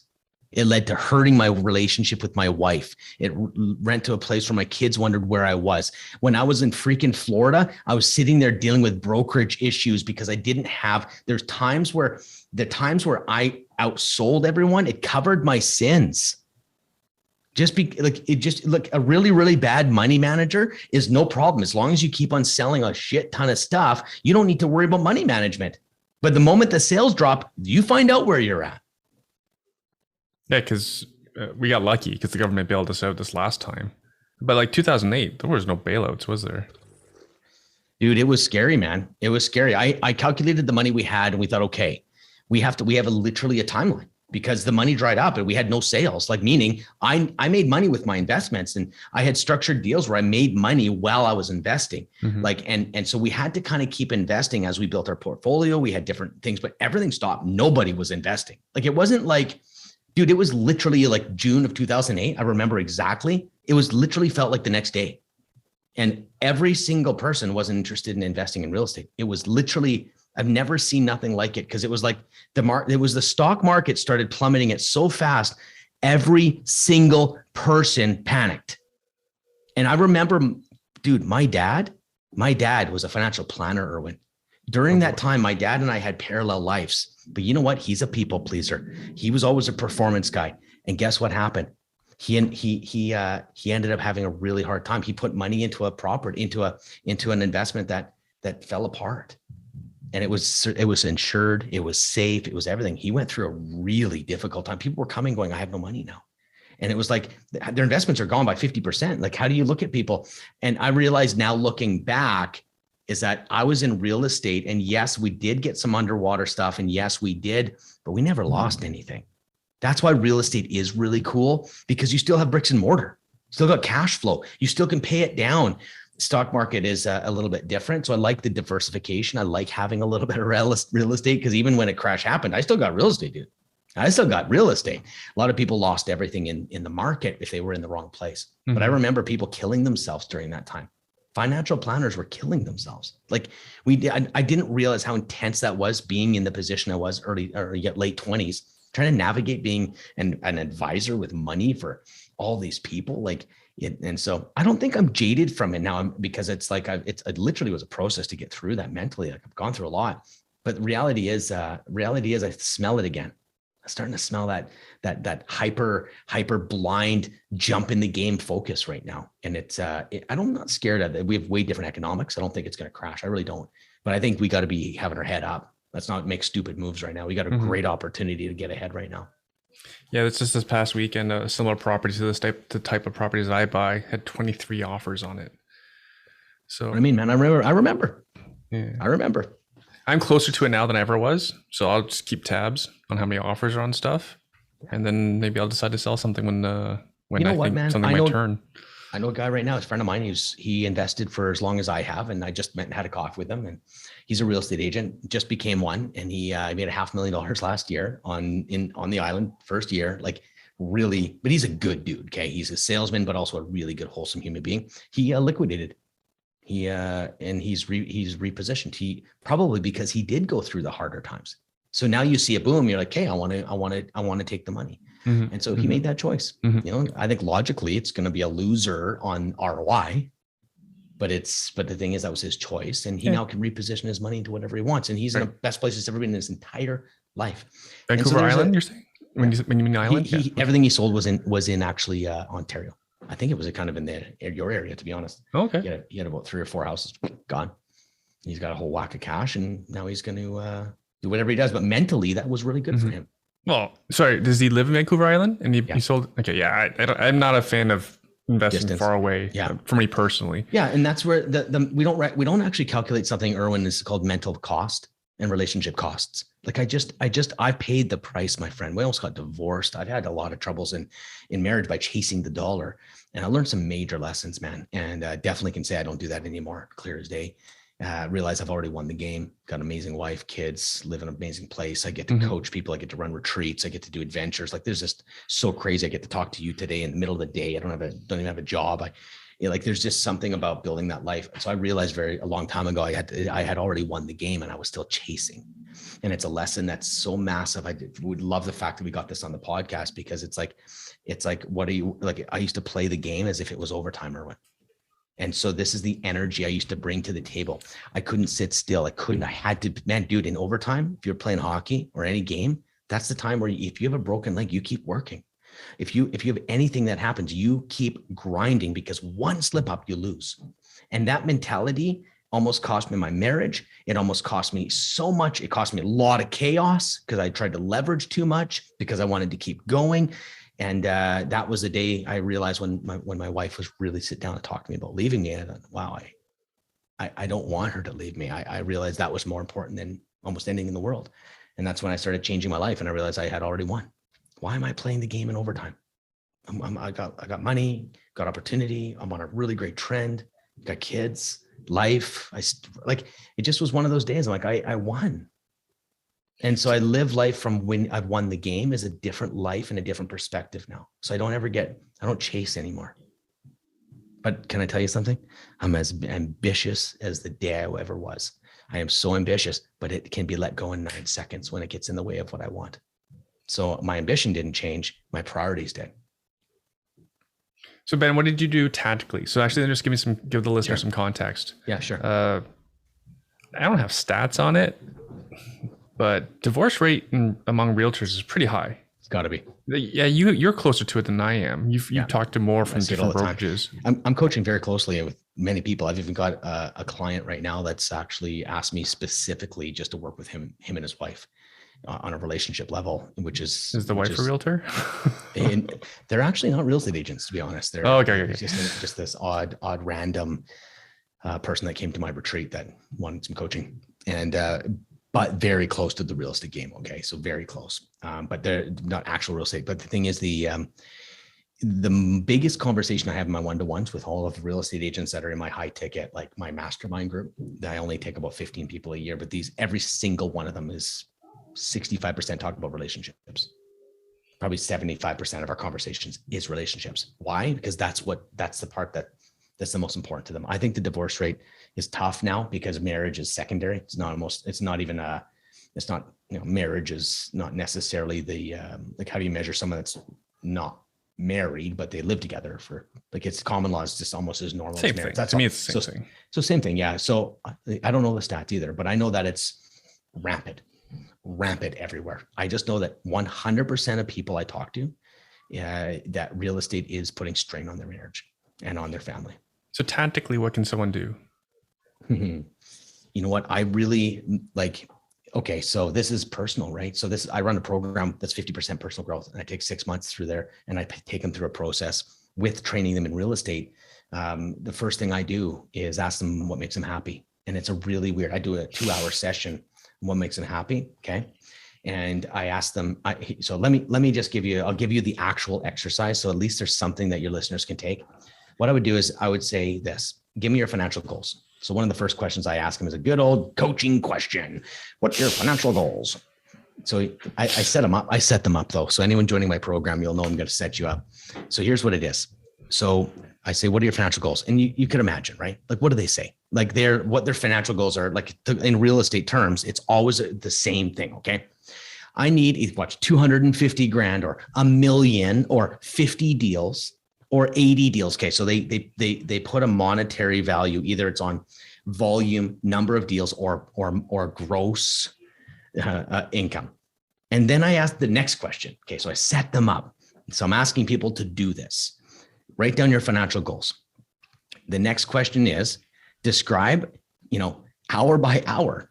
It led to hurting my relationship with my wife. It went to a place where my kids wondered where I was. When I was in freaking Florida, I was sitting there dealing with brokerage issues because I didn't have, there's times where I outsold everyone, it covered my sins. A really, really bad money manager is no problem. As long as you keep on selling a shit ton of stuff, you don't need to worry about money management. But the moment the sales drop, you find out where you're at. Yeah, because we got lucky because the government bailed us out this last time. But like 2008, there was no bailouts, was there? Dude, it was scary, man. It was scary. I calculated the money we had and we thought, okay, we have literally a timeline. Because the money dried up and we had no sales, like meaning I made money with my investments and I had structured deals where I made money while I was investing. Mm-hmm. And so we had to kind of keep investing as we built our portfolio. We had different things, but everything stopped. Nobody was investing. Like, it wasn't like, dude, it was literally like June of 2008. I remember exactly. It was literally felt like the next day. And every single person wasn't interested in investing in real estate. It was literally, I've never seen nothing like it because it was like the stock market started plummeting it so fast. Every single person panicked. And I remember, dude, my dad was a financial planner, Erwin. During that time, my dad and I had parallel lives. But you know what? He's a people pleaser. He was always a performance guy. And guess what happened? He ended up having a really hard time. He put money into a property, into an investment that fell apart. And it was insured, it was safe, it was everything. He went through a really difficult time. People were coming going, I have no money now. And it was like their investments are gone by 50%. Like, how do you look at people? And I realized now looking back is that I was in real estate, and yes, we did get some underwater stuff, and yes, we did, but we never lost anything. That's why real estate is really cool, because you still have bricks and mortar, still got cash flow. You still can pay it down. Stock market is a little bit different. So I like the diversification. I like having a little bit of real estate, because even when a crash happened, I still got real estate, dude. I still got real estate. A lot of people lost everything in the market if they were in the wrong place. Mm-hmm. But I remember people killing themselves during that time. Financial planners were killing themselves. Like I didn't realize how intense that was, being in the position I was early or yet late 20s, trying to navigate being an advisor with money for all these people. And so I don't think I'm jaded from it now, because it's like it literally was a process to get through that mentally. Like, I've gone through a lot, but the reality is I smell it again. I'm starting to smell that hyper blind jump in the game focus right now. And I'm not scared of it. We have way different economics. I don't think it's going to crash. I really don't. But I think we got to be having our head up. Let's not make stupid moves right now. We got a great opportunity to get ahead right now. Yeah, it's just this past weekend, a similar property to the type of properties I buy had 23 offers on it. So I mean, man, I remember. Yeah. I remember. I'm closer to it now than I ever was. So I'll just keep tabs on how many offers are on stuff. And then maybe I'll decide to sell something when I think something might turn. I know a guy right now, a friend of mine, he invested for as long as I have. And I just met and had a coffee with him, and he's a real estate agent, just became one. And he made $500,000 last year on the island, first year, like really, but he's a good dude. Okay. He's a salesman, but also a really good, wholesome human being. He liquidated. And he's repositioned. He probably because he did go through the harder times. So now you see a boom, you're like, hey, I want to take the money. Mm-hmm. And so he made that choice. Mm-hmm. You know, I think logically it's going to be a loser on ROI, but the thing is that was his choice, and he now can reposition his money into whatever he wants. And he's in the best place he's ever been in his entire life. Vancouver Island, you're saying? When you mean island? Everything he sold was in actually Ontario. I think it was kind of in your area, to be honest. Okay. He had about 3 or 4 houses gone. He's got a whole whack of cash, and now he's going to do whatever he does. But mentally, that was really good for him. Well, sorry, does he live in Vancouver Island? And he sold? Okay, yeah. I'm not a fan of investing far away. Yeah. For me personally. Yeah, and that's where we don't actually calculate something, Erwin, is called mental cost and relationship costs. Like I paid the price, my friend. We almost got divorced. I've had a lot of troubles in marriage by chasing the dollar. And I learned some major lessons, man. And definitely can say I don't do that anymore. Clear as day. Realize I've already won the game. Got an amazing wife, kids, live in an amazing place. I get to coach people. I get to run retreats. I get to do adventures. Like there's just so crazy. I get to talk to you today in the middle of the day. I don't even have a job. There's just something about building that life. So I realized a long time ago, I had already won the game, and I was still chasing. And it's a lesson that's so massive. I would love the fact that we got this on the podcast, because it's like, what are you like? I used to play the game as if it was overtime, Erwin. And so this is the energy I used to bring to the table. I couldn't sit still. I had to, man, dude, in overtime, if you're playing hockey or any game, that's the time where if you have a broken leg, you keep working. If you have anything that happens, you keep grinding, because one slip up, you lose. And that mentality almost cost me my marriage. It almost cost me so much. It cost me a lot of chaos because I tried to leverage too much because I wanted to keep going. And that was the day I realized when my wife was really sit down and talk to me about leaving me. And I thought, wow, I don't want her to leave me. I realized that was more important than almost anything in the world. And that's when I started changing my life, and I realized I had already won. Why am I playing the game in overtime? I got money, got opportunity. I'm on a really great trend. Got kids, life. It just was one of those days. I'm like, I won. And so I live life from when I've won the game as a different life and a different perspective now. So I don't chase anymore. But can I tell you something? I'm as ambitious as the day I ever was. I am so ambitious, but it can be let go in 9 seconds when it gets in the way of what I want. So my ambition didn't change. My priorities did. So Ben, what did you do tactically? So actually, just give the listener some context. Yeah, sure. I don't have stats on it, but divorce rate among realtors is pretty high. It's got to be. Yeah, you're closer to it than I am. You've talked to more from different brokerages. I'm coaching very closely with many people. I've even got a client right now that's actually asked me specifically just to work with him and his wife on a relationship level, which is the wife a realtor? And they're actually not real estate agents, to be honest. They're okay. Just this odd random person that came to my retreat that wanted some coaching, and but very close to the real estate game. Okay, so very close, but they're not actual real estate. But the thing is, the biggest conversation I have in my one-to-ones with all of the real estate agents that are in my high ticket, like my mastermind group, I only take about 15 people a year, but every single one of them is 65% talk about relationships. Probably 75% of our conversations is relationships. Why? Because that's the part that's the most important to them. I think the divorce rate is tough now because marriage is secondary. Marriage is not necessarily the, how do you measure someone that's not married, but they live together it's common law is just almost as normal as marriage. To me, it's the same thing. So same thing. Yeah. So I don't know the stats either, but I know that it's rampant everywhere. I just know that 100% of people I talk to, that real estate is putting strain on their marriage and on their family. So tactically, what can someone do? You know what? I really okay, so this is personal, right? So I run a program that's 50% personal growth, and I take 6 months through there, and I take them through a process with training them in real estate. The first thing I do is ask them what makes them happy. And it's a really weird, I do a 2-hour session, what makes them happy. Okay. And I ask them, so let me just I'll give you the actual exercise. So at least there's something that your listeners can take. what I would do is I would say this, give me your financial goals. So one of the first questions I ask him is a good old coaching question. What's your financial goals? So I set them up. I set them up though. So anyone joining my program, you'll know I'm going to set you up. So here's what it is. So I say, what are your financial goals? And you could imagine, right? Like, what do they say? Like what their financial goals are, like in real estate terms, it's always the same thing. Okay. I need 250 grand or $1 million or 50 deals or 80 deals. Okay. So they put a monetary value, either it's on volume, number of deals or gross income. And then I ask the next question. Okay. So I set them up. So I'm asking people to do this. Write down your financial goals. The next question is describe, hour by hour,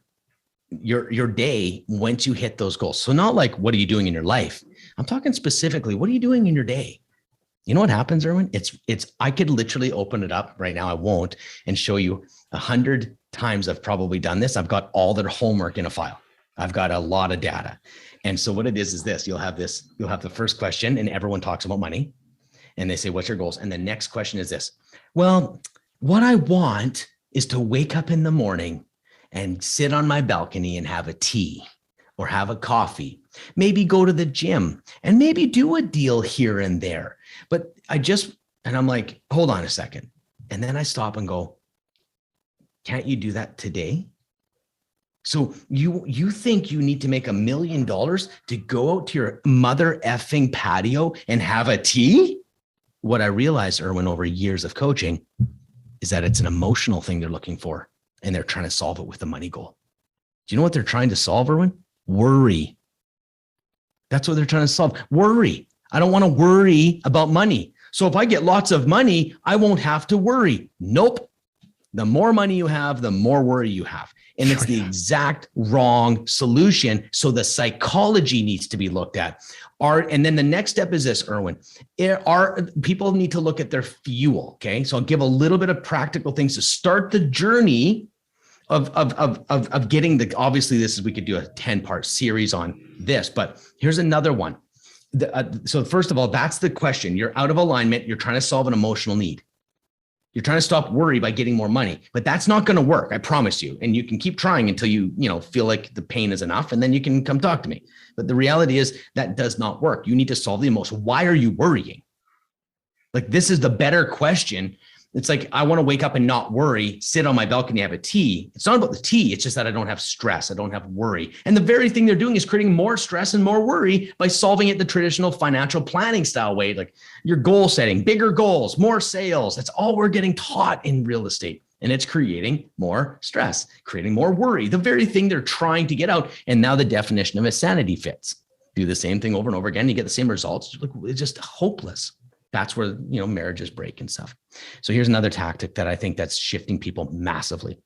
your day once you hit those goals. So not like, what are you doing in your life? I'm talking specifically, what are you doing in your day? You know what happens, Erwin? I could literally open it up right now. I won't, and show you 100 times I've probably done this. I've got all their homework in a file. I've got a lot of data. And so what it is this, you'll have the first question and everyone talks about money. And they say, what's your goals? And the next question is this. Well, what I want is to wake up in the morning and sit on my balcony and have a tea or have a coffee, maybe go to the gym and maybe do a deal here and there. But I'm like, hold on a second. And then I stop and go, can't you do that today? So you think you need to make $1 million to go out to your mother effing patio and have a tea? What I realized, Erwin, over years of coaching is that it's an emotional thing they're looking for, and they're trying to solve it with a money goal. Do you know what they're trying to solve, Erwin? Worry. That's what they're trying to solve. Worry. I don't want to worry about money. So if I get lots of money, I won't have to worry. Nope. The more money you have, the more worry you have. And it's the exact wrong solution. So the psychology needs to be looked at. And then the next step is this, Erwin. People need to look at their fuel. Okay. So I'll give a little bit of practical things to start the journey of getting obviously we could do a 10-part series on this, but here's another one. So first of all, that's the question. You're out of alignment. You're trying to solve an emotional need. You're trying to stop worry by getting more money, but that's not going to work. I promise you. And you can keep trying until you feel like the pain is enough, and then you can come talk to me. But the reality is that does not work. You need to solve the emotion. Why are you worrying? Like, this is the better question. It's like, I want to wake up and not worry, sit on my balcony, have a tea. It's not about the tea. It's just that I don't have stress. I don't have worry. And the very thing they're doing is creating more stress and more worry by solving it the traditional financial planning style way, like your goal setting, bigger goals, more sales. That's all we're getting taught in real estate. And it's creating more stress, creating more worry, the very thing they're trying to get out. And now the definition of insanity fits. Do the same thing over and over again. You get the same results. It's just hopeless. That's where, marriages break and stuff. So here's another tactic that I think that's shifting people massively.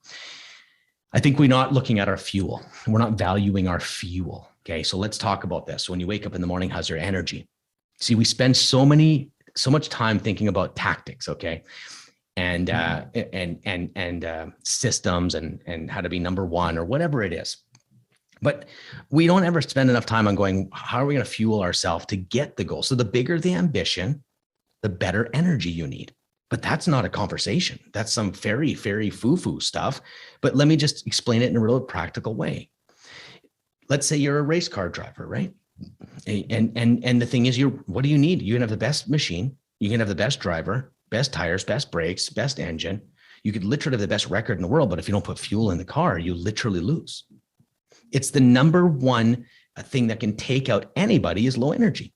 I think we're not looking at our fuel. We're not valuing our fuel. Okay. So let's talk about this. When you wake up in the morning, how's your energy? See, we spend so much time thinking about tactics. Okay. And systems and how to be number one or whatever it is. But we don't ever spend enough time on going, how are we going to fuel ourselves to get the goal? So the bigger the ambition, the better energy you need. But that's not a conversation. That's some very, very foo-foo stuff. But let me just explain it in a real practical way. Let's say you're a race car driver, right? And the thing is, what do you need? You can have the best machine. You can have the best driver, best tires, best brakes, best engine. You could literally have the best record in the world, but if you don't put fuel in the car, you literally lose. It's the number one thing that can take out anybody is low energy.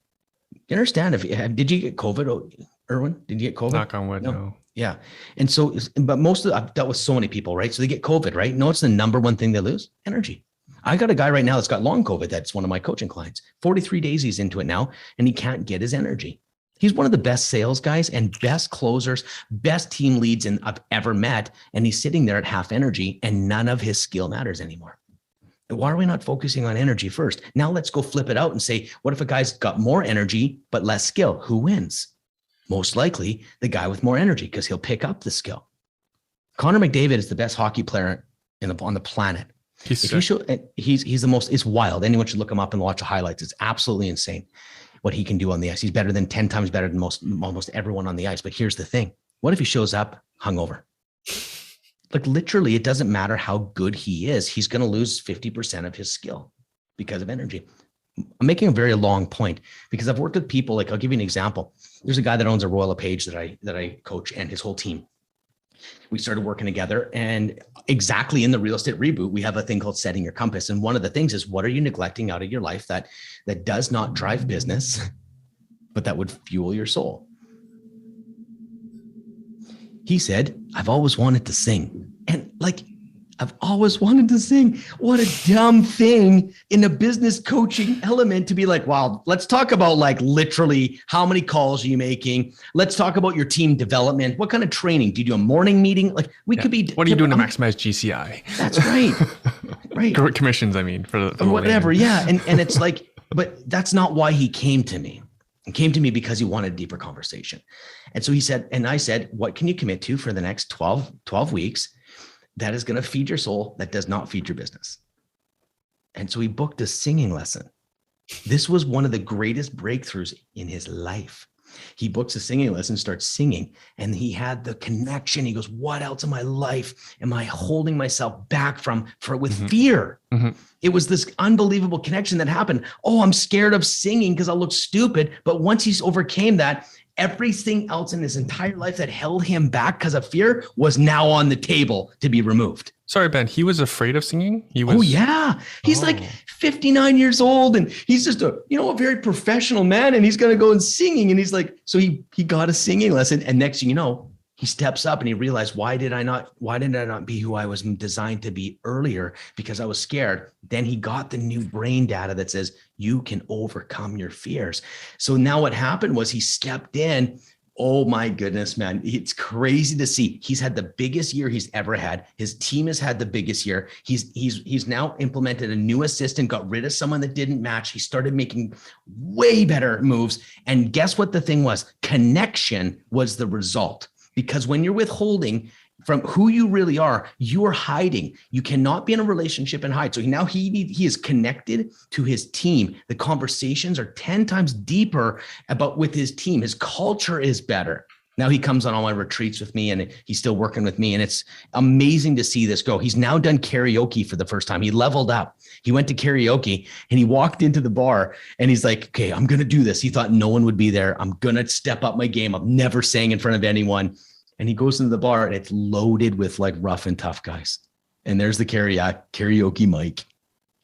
You understand? Did you get COVID, Erwin? Did you get COVID? Knock on wood, no. Yeah. And so, but I've dealt with so many people, right? So they get COVID, right? No, it's the number one thing they lose, energy. I got a guy right now that's got long COVID. That's one of my coaching clients. 43 days he's into it now, and he can't get his energy. He's one of the best sales guys and best closers, best team leads I've ever met. And he's sitting there at half energy, and none of his skill matters anymore. Why are we not focusing on energy first? Now let's go flip it out and say, what if a guy's got more energy, but less skill? Who wins? Most likely the guy with more energy, because he'll pick up the skill. Connor McDavid is the best hockey player on the planet. He's the most, it's wild. Anyone should look him up and watch the highlights. It's absolutely insane what he can do on the ice. He's better than 10 times better than almost everyone on the ice. But here's the thing. What if he shows up hungover? Like literally, it doesn't matter how good he is. He's going to lose 50% of his skill because of energy. I'm making a very long point because I've worked with people. Like I'll give you an example. There's a guy that owns a Royal LePage that I coach, and his whole team. We started working together, and exactly in the real estate reboot, we have a thing called setting your compass. And one of the things is, what are you neglecting out of your life that does not drive business, but that would fuel your soul? He said, I've always wanted to sing. And like, I've always wanted to sing. What a dumb thing in a business coaching element to be like, wow, let's talk about like literally how many calls are you making? Let's talk about your team development. What kind of training? Do you do a morning meeting? Like we could be. What are you doing to maximize GCI? That's right. Right. Commissions, I mean, for whatever. Yeah. And it's like, but that's not why he came to me. He came to me because he wanted a deeper conversation. And so he said, and I said, what can you commit to for the next 12 weeks? That is going to feed your soul, that does not feed your business. And so he booked a singing lesson. This was one of the greatest breakthroughs in his life. He books a singing lesson, starts singing, and he had the connection. He goes, what else in my life am I holding myself back with fear? Mm-hmm. It was this unbelievable connection that happened. Oh, I'm scared of singing because I'll look stupid. But once he overcame that, everything else in his entire life that held him back because of fear was now on the table to be removed. Sorry, Ben, he was afraid of singing? Oh, yeah. He's like 59 years old, and he's just a very professional man, and he's going to go and singing. And he's like, so he got a singing lesson. And next thing you know, he steps up and he realized, why did I not be who I was designed to be earlier? Because I was scared. Then he got the new brain data that says you can overcome your fears. So now what happened was he stepped in. Oh my goodness, man. It's crazy to see. He's had the biggest year he's ever had. His team has had the biggest year. He's now implemented a new assistant, got rid of someone that didn't match. He started making way better moves. And guess what the thing was? Connection was the result. Because when you're withholding from who you really are, you are hiding. You cannot be in a relationship and hide. So now he is connected to his team. The conversations are 10 times deeper with his team. His culture is better. Now he comes on all my retreats with me, and he's still working with me. And it's amazing to see this go. He's now done karaoke for the first time. He leveled up. He went to karaoke and he walked into the bar and he's like, okay, I'm going to do this. He thought no one would be there. I'm going to step up my game. I've never sang in front of anyone. And he goes into the bar and it's loaded with like rough and tough guys. And there's the karaoke mic.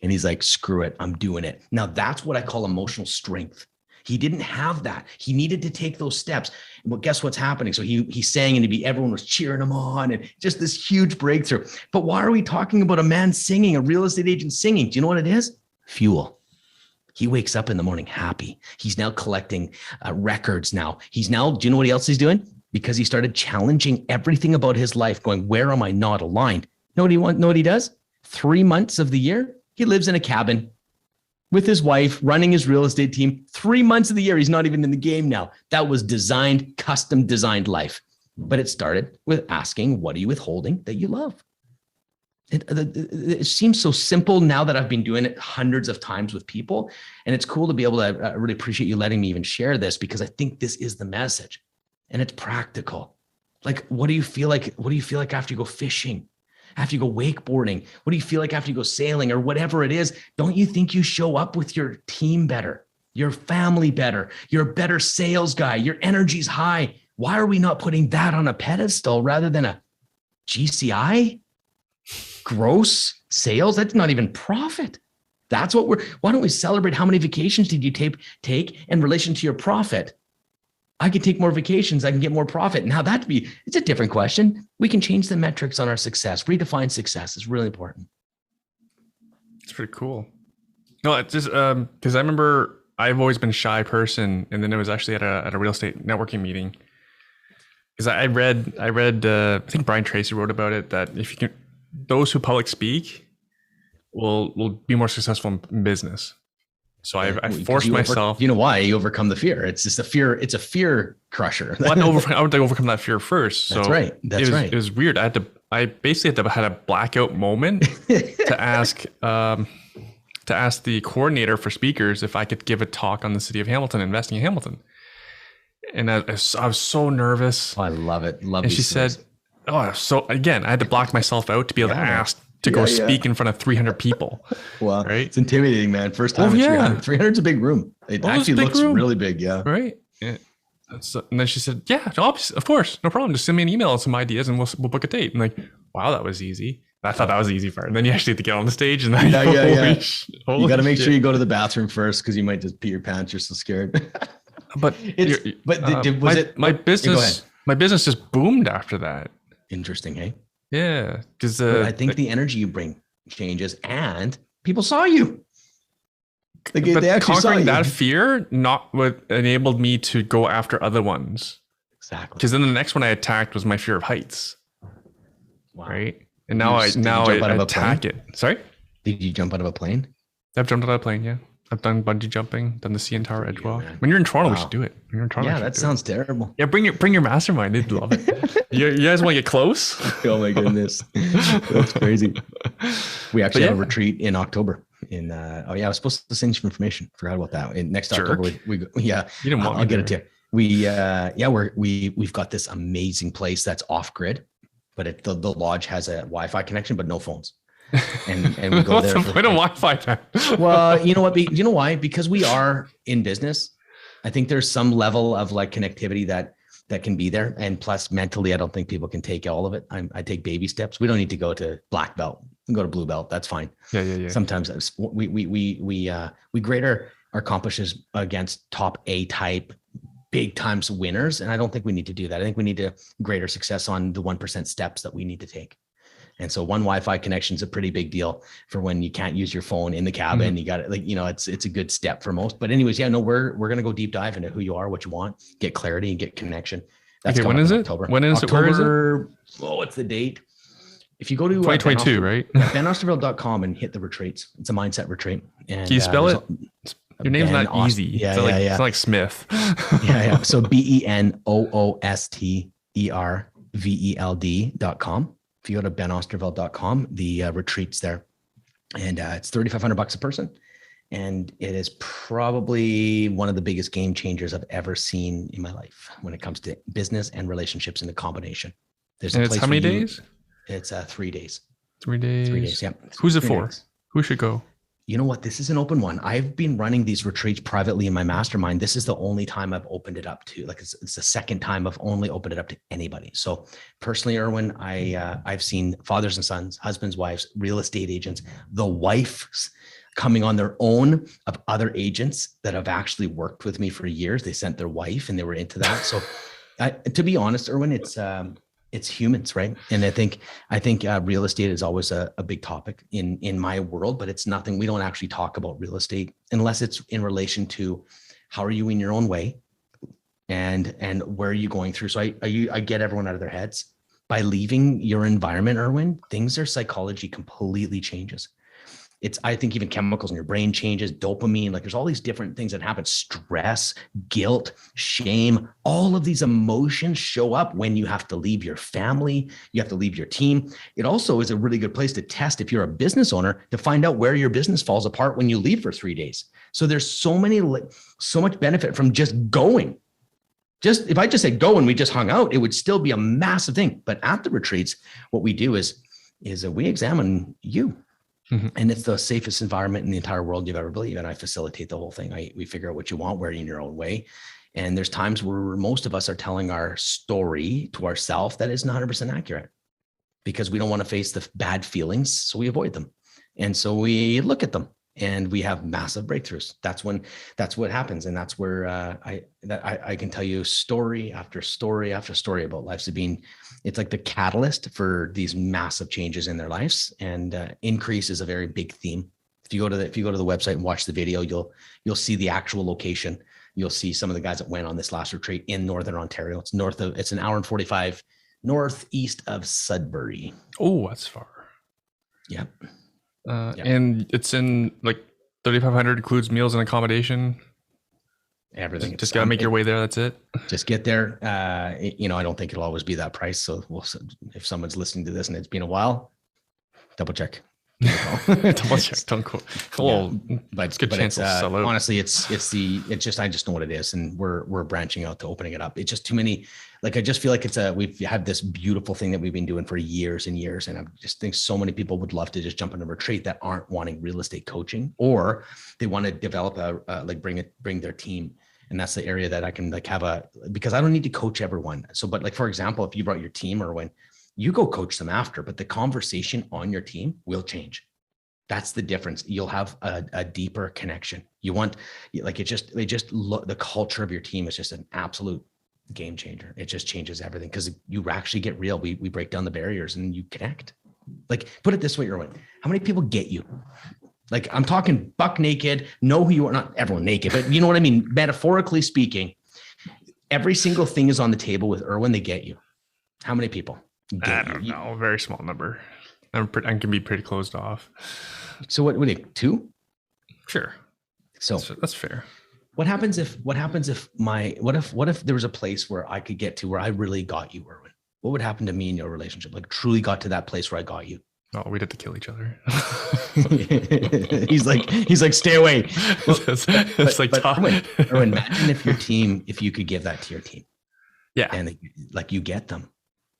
And he's like, screw it. I'm doing it. Now that's what I call emotional strength. He didn't have that. He needed to take those steps. Well, guess what's happening? So he sang and everyone was cheering him on, and just this huge breakthrough. But why are we talking about a man singing, a real estate agent singing? Do you know what it is? Fuel. He wakes up in the morning happy. He's now collecting records now. Do you know what else he's doing? Because he started challenging everything about his life, going, where am I not aligned? Know what he does? 3 months of the year, he lives in a cabin with his wife, running his real estate team. 3 months of the year, he's not even in the game now. That was custom designed life. But it started with asking, what are you withholding that you love? It seems so simple now that I've been doing it hundreds of times with people. And it's cool to be able to, I really appreciate you letting me even share this, because I think this is the message. And it's practical. Like, what do you feel like? What do you feel like after you go fishing? After you go wakeboarding? What do you feel like after you go sailing or whatever it is? Don't you think you show up with your team better, your family better, you're a better sales guy, your energy's high? Why are we not putting that on a pedestal rather than a GCI? Gross sales? That's not even profit. That's what why don't we celebrate how many vacations did you take in relation to your profit? I can take more vacations. I can get more profit. Now it's a different question. We can change the metrics on our success. Redefine success is really important. It's pretty cool. No, it's just because I remember I've always been a shy person, and then it was actually at a real estate networking meeting. Because I read I think Brian Tracy wrote about it, that if you can, those who public speak will be more successful in business. So I forced myself. You know why? You overcome the fear. It's just a fear. It's a fear crusher. Well, I had to overcome that fear first. So that's right. It was weird. I basically had a blackout moment to ask the coordinator for speakers if I could give a talk on the city of Hamilton, investing in Hamilton. And I was so nervous. Oh, I love it. Love And these she stories. said, "Oh, so again, I had to block myself out to be able to Yeah, man. ask to go Yeah. speak in front of 300 people." Well, Right? it's intimidating, man. First Oh time at yeah. 300. 300 is a big room. It Oh, it's a actually big looks room. really big. Yeah. Right. Yeah. So, and then she said, "Yeah, of course, no problem. Just send me an email and some ideas, and we'll book a date." And like, wow, that was easy. I thought that was the easy part. And then you actually have to get on the stage, and then Yeah. holy You got to make shit. sure you go to the bathroom first because you might just pee your pants. You're so scared. But Was it my go business? ahead. My business just boomed after that. Interesting, hey? Yeah, because But I think the energy you bring changes, and people saw you. They actually saw conquering you. that fear not what enabled me to go after other ones. Exactly. Because then the next one I attacked was my fear of heights. Wow. Right, and now I jump out of a attack plane? it. Sorry, Did you jump out of a plane? I've jumped out of a plane. Yeah, I've done bungee jumping, done the CN Tower edge walk. man. When you're in Toronto, we Wow. should do it. When you're in Toronto, Yeah, we should that do sounds terrible. it. Yeah, bring your mastermind. They'd love it. You guys want to get close? Oh my goodness, that's crazy. We actually have a yeah. retreat in October. I was supposed to send you some information. Forgot about that. In next Jerk. October, we go, yeah. You didn't want I'll me get there. it to you. We've got this amazing place that's off grid, but the lodge has a Wi-Fi connection, but no phones. And we go What's there. the point of Wi-Fi then? Well, you know what? You know why? Because we are in business. I think there's some level of like connectivity that can be there, and plus mentally, I don't think people can take all of it. I take baby steps. We don't need to go to black belt. We can go to blue belt. That's fine. Yeah. Sometimes we grade our accomplishments against top A type big times winners, and I don't think we need to do that. I think we need to grade our success on the 1% steps that we need to take. And so one Wi-Fi connection is a pretty big deal for when you can't use your phone in the cabin. Mm-hmm. You got it, like, you know, it's a good step for most. But anyways, yeah, no, we're gonna go deep dive into who you are, what you want, get clarity and get connection. That's okay, when is it? October. When is October, it? Where is it? Oh, what's the date? If you go to 2022, right? benoosterveld.com and hit the retreats, it's a mindset retreat. And can you spell it? Your name's not easy. Yeah, It's like Smith. yeah. So BENOOSTERVELD.com. If you go to benoosterveld.com, the retreat's there, and it's $3,500 a person. And it is probably one of the biggest game changers I've ever seen in my life when it comes to business and relationships in the combination. There's and it's how many days? It's 3 days. 3 days. 3 days. Yeah. Who's it for? Who should go? You know what? This is an open one. I've been running these retreats privately in my mastermind. This is the only time I've opened it up to, like, it's the second time I've only opened it up to anybody. So personally, Erwin, I've seen fathers and sons, husbands, wives, real estate agents, the wives coming on their own of other agents that have actually worked with me for years. They sent their wife and they were into that. So to be honest, Erwin, it's humans, right? And I think real estate is always a big topic in my world, but it's nothing. We don't actually talk about real estate unless it's in relation to how are you in your own way, and where are you going through. So I get everyone out of their heads by leaving your environment, Erwin. Their psychology completely changes. I think even chemicals in your brain changes, dopamine, like there's all these different things that happen, stress, guilt, shame, all of these emotions show up when you have to leave your family, you have to leave your team. It also is a really good place to test if you're a business owner to find out where your business falls apart when you leave for 3 days. So there's so much benefit from just going. Just if I just said go and we just hung out, it would still be a massive thing. But at the retreats, what we do is we examine you. Mm-hmm. And it's the safest environment in the entire world you've ever believed. And I facilitate the whole thing. We figure out what you want, where you're in your own way. And there's times where most of us are telling our story to ourselves that isn't 100% accurate because we don't want to face the bad feelings. So we avoid them. And so we look at them and we have massive breakthroughs. That's what happens. And that's where I can tell you story after story after story about lives of being. It's like the catalyst for these massive changes in their lives, and increase is a very big theme. If you go to the website and watch the video, you'll see the actual location. You'll see some of the guys that went on this last retreat in Northern Ontario. It's an hour and 45 northeast of Sudbury. Oh, that's far. Yep. And it's in like 3,500 includes meals and accommodation. Everything. Just gotta make your way there. That's it. Just get there. I don't think it'll always be that price. So if someone's listening to this and it's been a while, double check. Double check, don't quote. Oh, But it's a good but chance it's they'll sell out. honestly it's just I just know what it is, and we're branching out to opening it up. It's just too many. Like I just feel like we've had this beautiful thing that we've been doing for years and years, and I just think so many people would love to just jump in a retreat that aren't wanting real estate coaching, or they want to develop bring their team. And that's the area that I can because I don't need to coach everyone. So, but like, for example, if you brought your team, or when you go coach them after, but the conversation on your team will change. That's the difference. You'll have a deeper connection. You want, like, the culture of your team is just an absolute game changer. It just changes everything because you actually get real. We break down the barriers and you connect. Like, put it this way, Erwin, how many people get you? Like, I'm talking buck naked, know who you are, not everyone naked, but you know what I mean? Metaphorically speaking, every single thing is on the table with Erwin. They get you. How many people? I don't know. A very small number. I can be pretty closed off. So what do you, 2? Sure. So that's fair. What happens if there was a place where I could get to where I really got you, Erwin? What would happen to me in your relationship? Like, truly got to that place where I got you. Oh, we'd have to kill each other. he's like, stay away. Well, it's like Erwin, imagine if you could give that to your team. Yeah. And you get them.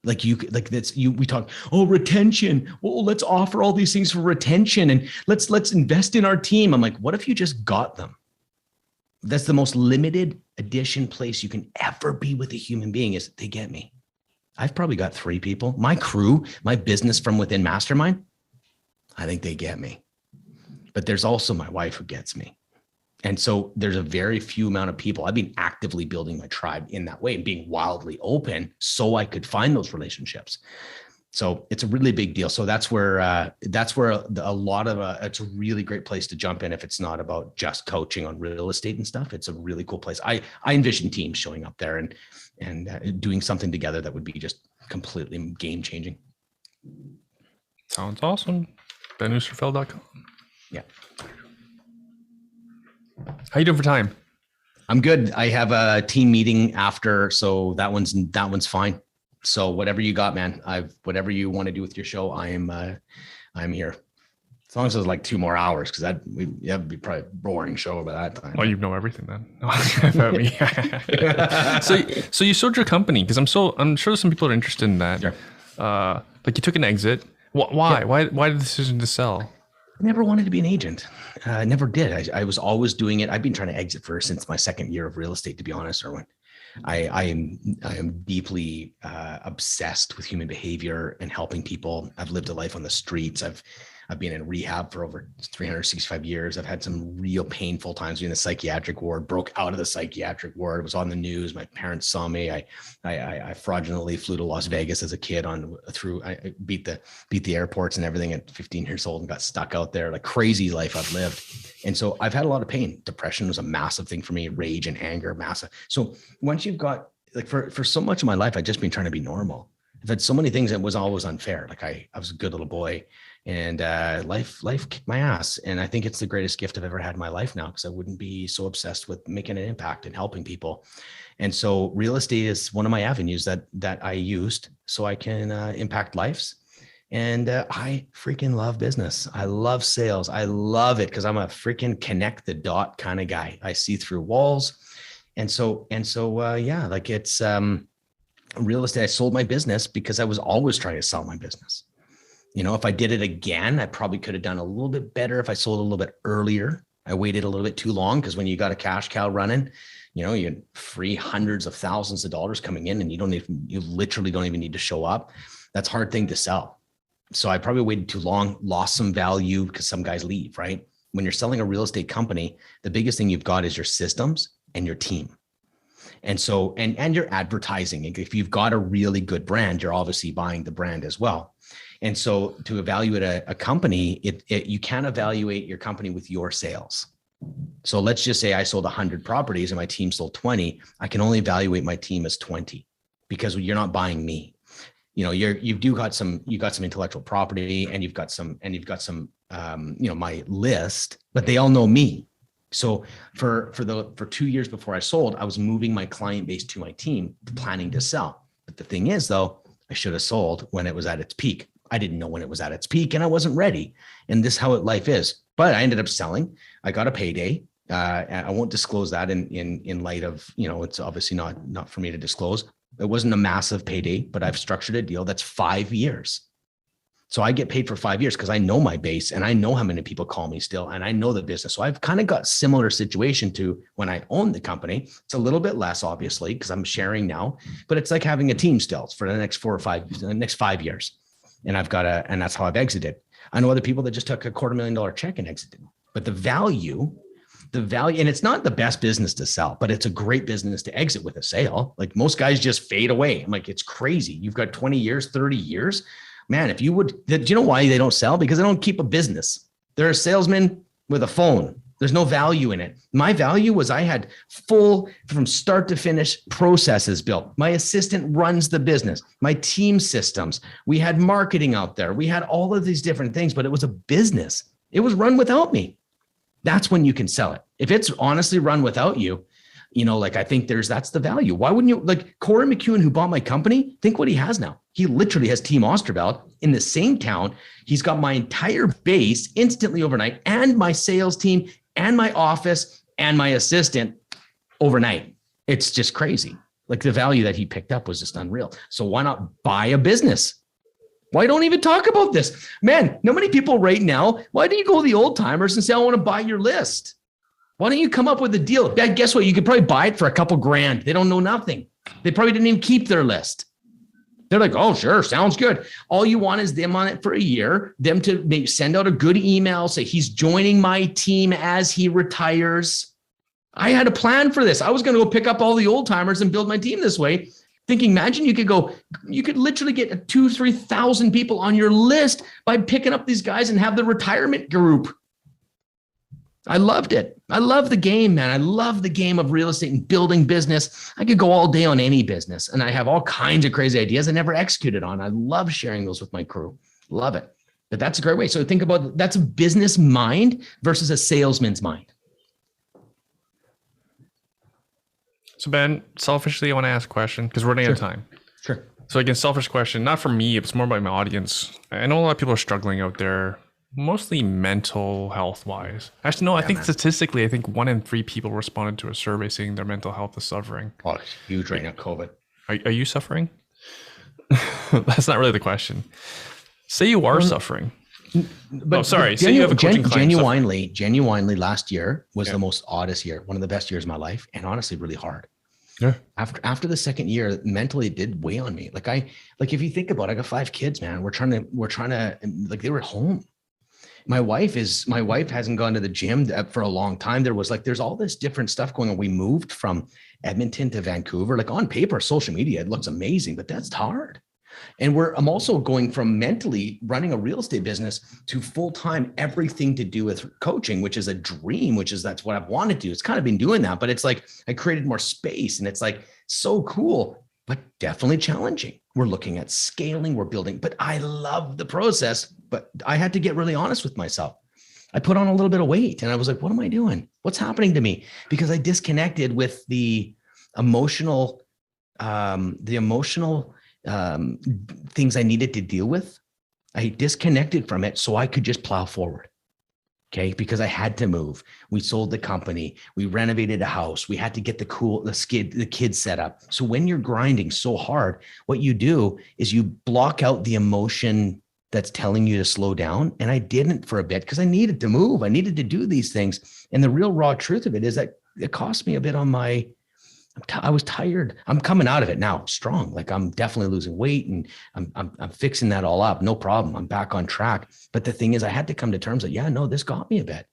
We talk, retention. Well, let's offer all these things for retention, and let's invest in our team. I'm like, what if you just got them? That's the most limited edition place you can ever be with a human being, is they get me. I've probably got 3 people, my crew, my business from within mastermind. I think they get me, but there's also my wife who gets me. And so there's a very few amount of people. I've been actively building my tribe in that way and being wildly open so I could find those relationships. So it's a really big deal. So that's where a lot of it's a really great place to jump in if it's not about just coaching on real estate and stuff. It's a really cool place. I envision teams showing up there and doing something together that would be just completely game changing. Sounds awesome. BenOosterfeld.com. Yeah. How you doing for time? I'm good. I have a team meeting after, so that one's fine. So whatever you got, man, whatever you want to do with your show, I'm here. As long as it's like 2 more hours, because that'd be probably a boring show by that time. Oh, you know everything then. About me. So you sold your company, because I'm sure some people are interested in that. Sure. Like, you took an exit. Why? Yeah. Why the decision to sell? I never wanted to be an agent. I never did. I was always doing it. I've been trying to exit since my 2nd year of real estate, to be honest, Erwin. I am deeply obsessed with human behavior and helping people. I've lived a life on the streets. I've been in rehab for over 365 years. I've had some real painful times in the psychiatric ward, broke out of the psychiatric ward, was on the news. My parents saw me. I fraudulently flew to Las Vegas as a kid I beat the airports and everything at 15 years old and got stuck out there. Like, crazy life I've lived. And so I've had a lot of pain. Depression was a massive thing for me. Rage and anger, massive. So once you've got, like, for so much of my life, I've just been trying to be normal. I've had so many things that was always unfair. Like, I was a good little boy, and life kicked my ass. And I think it's the greatest gift I've ever had in my life now, because I wouldn't be so obsessed with making an impact and helping people. And so real estate is one of my avenues that I used so I can impact lives. And I freaking love business. I love sales. I love it because I'm a freaking connect the dot kind of guy. I see through walls. And so yeah, like, it's real estate. I sold my business because I was always trying to sell my business. You know, if I did it again, I probably could have done a little bit better if I sold a little bit earlier. I waited a little bit too long, because when you got a cash cow running, you know, you had free hundreds of thousands of dollars coming in, and you literally don't even need to show up. That's a hard thing to sell. So I probably waited too long, lost some value because some guys leave, right? When you're selling a real estate company, the biggest thing you've got is your systems and your team. And so, and your advertising. If you've got a really good brand, you're obviously buying the brand as well. And so to evaluate a company, you can't evaluate your company with your sales. So let's just say I sold 100 properties and my team sold 20. I can only evaluate my team as 20, because you're not buying me. You know, you got some intellectual property, and you've got some, my list, but they all know me. So for 2 years before I sold, I was moving my client base to my team, planning to sell. But the thing is, though, I should have sold when it was at its peak. I didn't know when it was at its peak and I wasn't ready. And this is how life is. But I ended up selling. I got a payday. I won't disclose that in light of, it's obviously not for me to disclose. It wasn't a massive payday, but I've structured a deal that's 5 years. So I get paid for 5 years because I know my base and I know how many people call me still, and I know the business. So I've kind of got similar situation to when I owned the company. It's a little bit less, obviously, because I'm sharing now, but it's like having a team still for the next 5 years. And and that's how I've exited. I know other people that just took $250,000 check and exited, but the value, and it's not the best business to sell, but it's a great business to exit with a sale. Like most guys just fade away. I'm like, it's crazy. You've got 20 years, 30 years. Man, if you would, do you know why they don't sell? Because they don't keep a business. They're a salesman with a phone. There's no value in it. My value was I had full from start to finish processes built. My assistant runs the business, my team systems. We had marketing out there. We had all of these different things, but it was a business. It was run without me. That's when you can sell it. If it's honestly run without you, I think that's the value. Why wouldn't you, like Corey McEwen, who bought my company, think what he has now. He literally has Team Oosterveld in the same town. He's got my entire base instantly overnight and my sales team and my office and my assistant overnight. It's just crazy. Like the value that he picked up was just unreal. So why not buy a business? Why don't even talk about this? Man, no many people right now, why do you go to the old timers and say, I want to buy your list? Why don't you come up with a deal? Guess what? You could probably buy it for a couple grand. They don't know nothing. They probably didn't even keep their list. They're like, oh, sure, sounds good. All you want is them on it for a year, them to maybe send out a good email, say he's joining my team as he retires. I had a plan for this. I was going to go pick up all the old timers and build my team this way. Thinking, imagine you could literally get 2,000-3,000 people on your list by picking up these guys and have the retirement group. I loved it. I love the game, man. I love the game of real estate and building business. I could go all day on any business and I have all kinds of crazy ideas I never executed on. I love sharing those with my crew. Love it. But that's a great way. So think about that's a business mind versus a salesman's mind. So Ben, selfishly, I want to ask a question because we're running out of time. Sure. So again, selfish question, not for me, it's more about my audience. I know a lot of people are struggling out there, mostly mental health wise. Actually, no, I think statistically, I think 1 in 3 people responded to a survey saying their mental health is suffering. Oh, it's huge right now, COVID. Are you suffering? That's not really the question. Say you are suffering. But sorry. Say you have a coaching client. Genuinely, last year was the most oddest year, one of the best years of my life, and honestly, really hard. Yeah. After the second year, mentally it did weigh on me. Like if you think about it, I got 5 kids, man. We're trying to like they were at home. My wife hasn't gone to the gym for a long time. There's all this different stuff going on. We moved from Edmonton to Vancouver. Like on paper, social media, it looks amazing, but that's hard. And I'm also going from mentally running a real estate business to full-time everything to do with coaching, which is a dream, that's what I've wanted to do. It's kind of been doing that, but it's like I created more space and it's like so cool, but definitely challenging. We're looking at scaling, we're building, but I love the process, but I had to get really honest with myself. I put on a little bit of weight and I was like, what am I doing? What's happening to me? Because I disconnected with the emotional things I needed to deal with. I disconnected from it so I could just plow forward. Okay. Because I had to move. We sold the company. We renovated a house. We had to get the kids set up. So when you're grinding so hard, what you do is you block out the emotion that's telling you to slow down. And I didn't for a bit because I needed to move. I needed to do these things. And the real raw truth of it is that it cost me a bit on I was tired. I'm coming out of it now strong. Like I'm definitely losing weight and I'm fixing that all up. No problem. I'm back on track. But the thing is, I had to come to terms that, this got me a bit.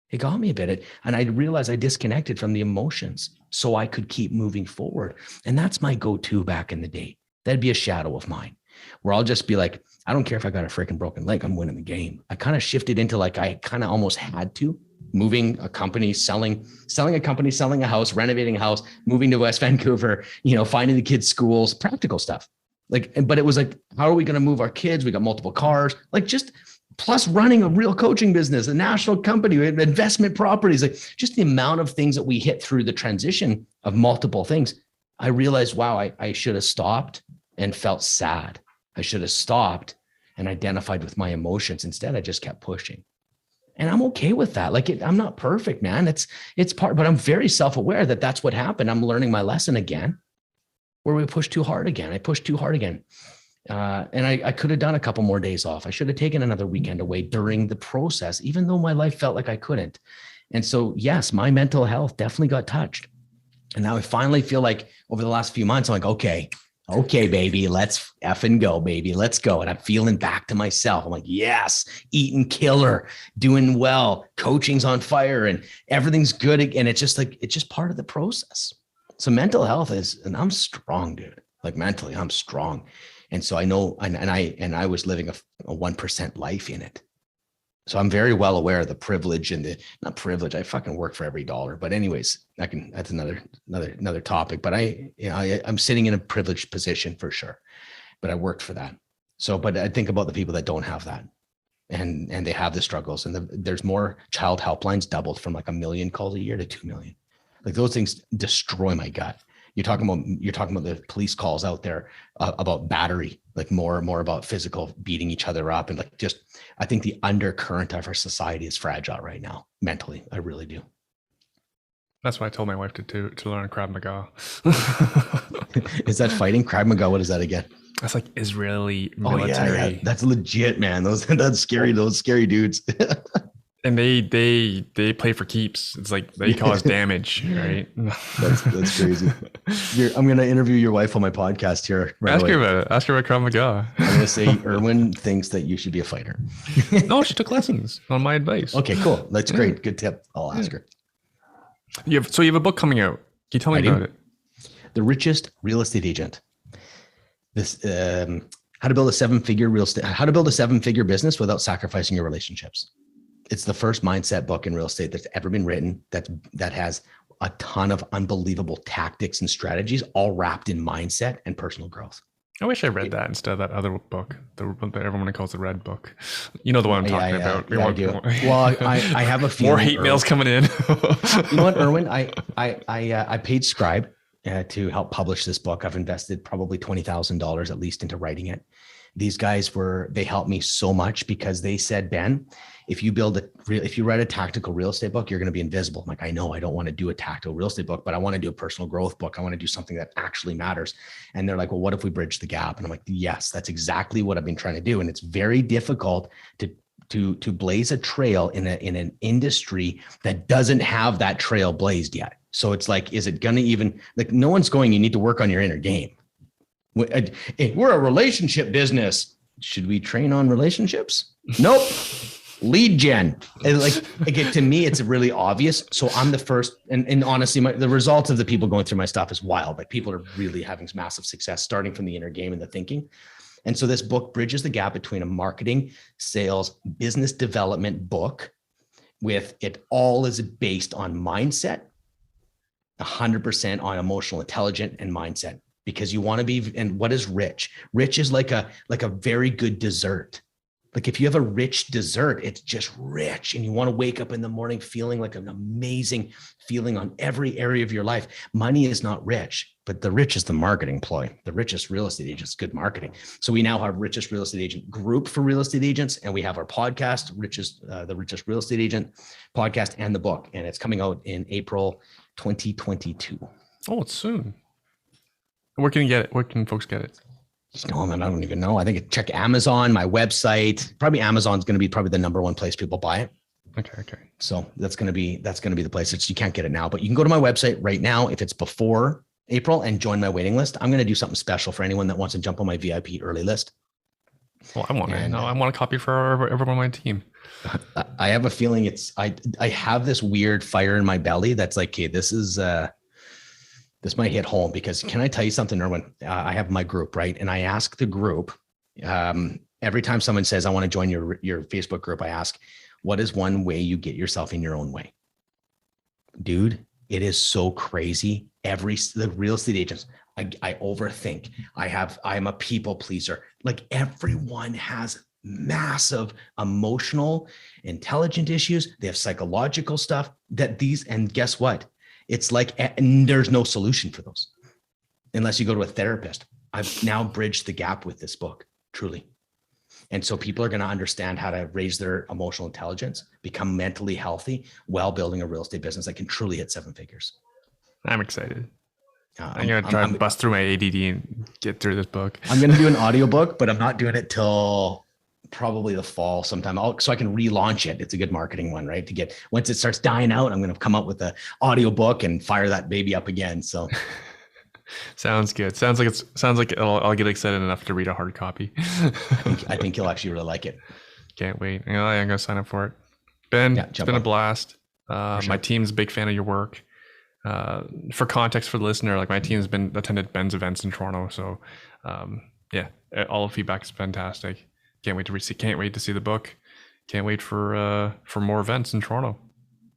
It got me a bit. And I realized I disconnected from the emotions so I could keep moving forward. And that's my go-to back in the day. That'd be a shadow of mine where I'll just be like, I don't care if I got a freaking broken leg, I'm winning the game. I kind of shifted into like, I kind of almost had to. Moving a company, selling a company, selling a house, renovating a house, moving to West Vancouver, finding the kids' schools, practical stuff. But it was like, how are we going to move our kids? We got multiple cars, just plus running a real coaching business, a national company, investment properties, just the amount of things that we hit through the transition of multiple things. I realized, wow, I should have stopped and felt sad. I should have stopped and identified with my emotions. Instead, I just kept pushing. And I'm okay with that. Like I'm not perfect, man. It's part, but I'm very self-aware that that's what happened. I'm learning my lesson again, where we pushed too hard again. I pushed too hard again. And I could have done a couple more days off. I should have taken another weekend away during the process, even though my life felt like I couldn't. And so, yes, my mental health definitely got touched. And now I finally feel like over the last few months, I'm like, okay, baby, let's effing go, baby. Let's go. And I'm feeling back to myself. I'm like, yes, eating killer, doing well, coaching's on fire and everything's good. And it's just part of the process. So mental health and I'm strong, dude. Like mentally, I'm strong. And so I know, and I was living a 1% life in it. So I'm very well aware of the privilege and not privilege. I fucking work for every dollar, but anyways, that's another topic, but I'm sitting in a privileged position for sure, but I worked for that. So, but I think about the people that don't have that and they have the struggles and there's more child helplines doubled from like 1 million calls a year to 2 million. Like those things destroy my gut. You're talking about the police calls out there about battery, like more about physical beating each other up. And like, just, I think the undercurrent of our society is fragile right now, mentally. I really do. That's why I told my wife to learn Krav Maga. Is that fighting? Krav Maga, what is that again? That's like Israeli military. Oh, yeah. That's legit, man. That's scary. Those scary dudes. And they play for keeps. It's like they cause damage, right? That's crazy. I'm going to interview your wife on my podcast here. Right Ask away. her about it. Ask her about Krav Maga. I'm going to say Erwin thinks that you should be a fighter. No, she took lessons on my advice. Okay, cool. That's great. Good tip. I'll ask her. You have a book coming out. Can you tell me about it? The Richest Real Estate Agent. This how to build a seven-figure business without sacrificing your relationships. It's the first mindset book in real estate that's ever been written that has a ton of unbelievable tactics and strategies all wrapped in mindset and personal growth. I wish I read that instead of that other book, the everyone calls the red book. You know the one I'm talking about. I do. Well, I have a feeling more hate mails coming in. You know what, Erwin? I paid Scribe to help publish this book. I've invested probably $20,000 at least into writing it. These guys they helped me so much because they said, Ben, if you write a tactical real estate book, you're going to be invisible. I'm like, I know I don't want to do a tactical real estate book, but I want to do a personal growth book. I want to do something that actually matters. And they're like, well, what if we bridge the gap? And I'm like, yes, that's exactly what I've been trying to do. And it's very difficult to blaze a trail in an industry that doesn't have that trail blazed yet. So it's like, is it going to even, like, no one's going, you need to work on your inner game. We're a relationship business. Should we train on relationships? Nope. Lead gen. And to me, it's really obvious. So I'm the first, and honestly, the results of the people going through my stuff is wild. Like people are really having massive success starting from the inner game and the thinking. And so this book bridges the gap between a marketing, sales, business development book with it all is based on mindset, 100% on emotional intelligence and mindset. Because you want to be, and what is rich? Rich is like a very good dessert. Like if you have a rich dessert, it's just rich and you want to wake up in the morning feeling like an amazing feeling on every area of your life. Money is not rich, but the rich is the marketing ploy. The richest real estate agent is good marketing. So we now have Richest Real Estate Agent group for real estate agents. And we have our podcast, the Richest Real Estate Agent podcast and the book. And it's coming out in April 2022. Oh, it's soon. Where can you get it? Where can folks get it? No, man, I don't even know. I think check Amazon, my website. Probably Amazon's going to be probably the number one place people buy it. Okay. So that's going to be the place. You can't get it now, but you can go to my website right now if it's before April and join my waiting list. I'm going to do something special for anyone that wants to jump on my VIP early list. Well, I want a copy for everyone on my team. I have a feeling I have this weird fire in my belly that's like, okay, this might hit home because can I tell you something, Erwin? I have my group, right? And I ask the group, every time someone says, I want to join your Facebook group, I ask, what is one way you get yourself in your own way? Dude, it is so crazy. The real estate agents, I overthink. I'm a people pleaser. Like everyone has massive emotional, intelligent issues. They have psychological stuff and guess what? It's like, there's no solution for those unless you go to a therapist. I've now bridged the gap with this book, truly. And so people are going to understand how to raise their emotional intelligence, become mentally healthy while building a real estate business that can truly hit 7 figures. I'm excited. I'm going to try and bust through my ADD and get through this book. I'm going to do an audiobook, but I'm not doing it till probably the fall sometime. So I can relaunch it. It's a good marketing one, right? To get, once it starts dying out, I'm going to come up with an audiobook and fire that baby up again. So sounds good. Sounds like I'll get excited enough to read a hard copy. I think you'll actually really like it. Can't wait. I'm going to sign up for it. Ben, it's been a blast. Sure. My team's a big fan of your work. For context for the listener, like my team's attended Ben's events in Toronto. So all the feedback is fantastic. Can't wait to see the book. Can't wait for more events in Toronto.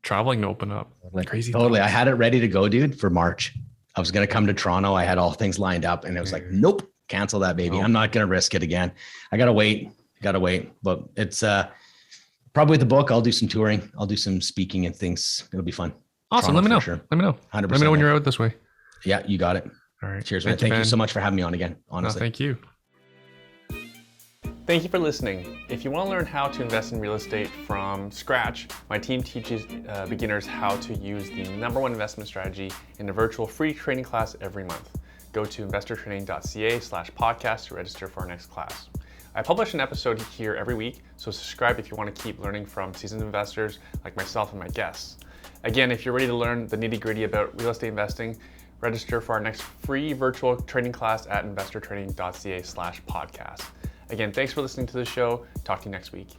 Traveling to open up. Crazy. Totally. I had it ready to go, dude, for March. I was going to come to Toronto. I had all things lined up and it was like, nope, cancel that baby. Nope. I'm not going to risk it again. I got to wait. But it's probably the book. I'll do some touring. I'll do some speaking and things. It'll be fun. Awesome. Toronto, Let me know. sure. Let me know. 100%. Let me know when you're out this way. Yeah, you got it. All right. Cheers, man. Thank you so much for having me on again. Honestly. No, thank you. Thank you for listening. If you want to learn how to invest in real estate from scratch, my team teaches beginners how to use the #1 investment strategy in a virtual free training class every month. Go to investortraining.ca/podcast to register for our next class. I publish an episode here every week, so subscribe if you want to keep learning from seasoned investors like myself and my guests. Again, if you're ready to learn the nitty-gritty about real estate investing, register for our next free virtual training class at investortraining.ca/podcast. Again, thanks for listening to the show. Talk to you next week.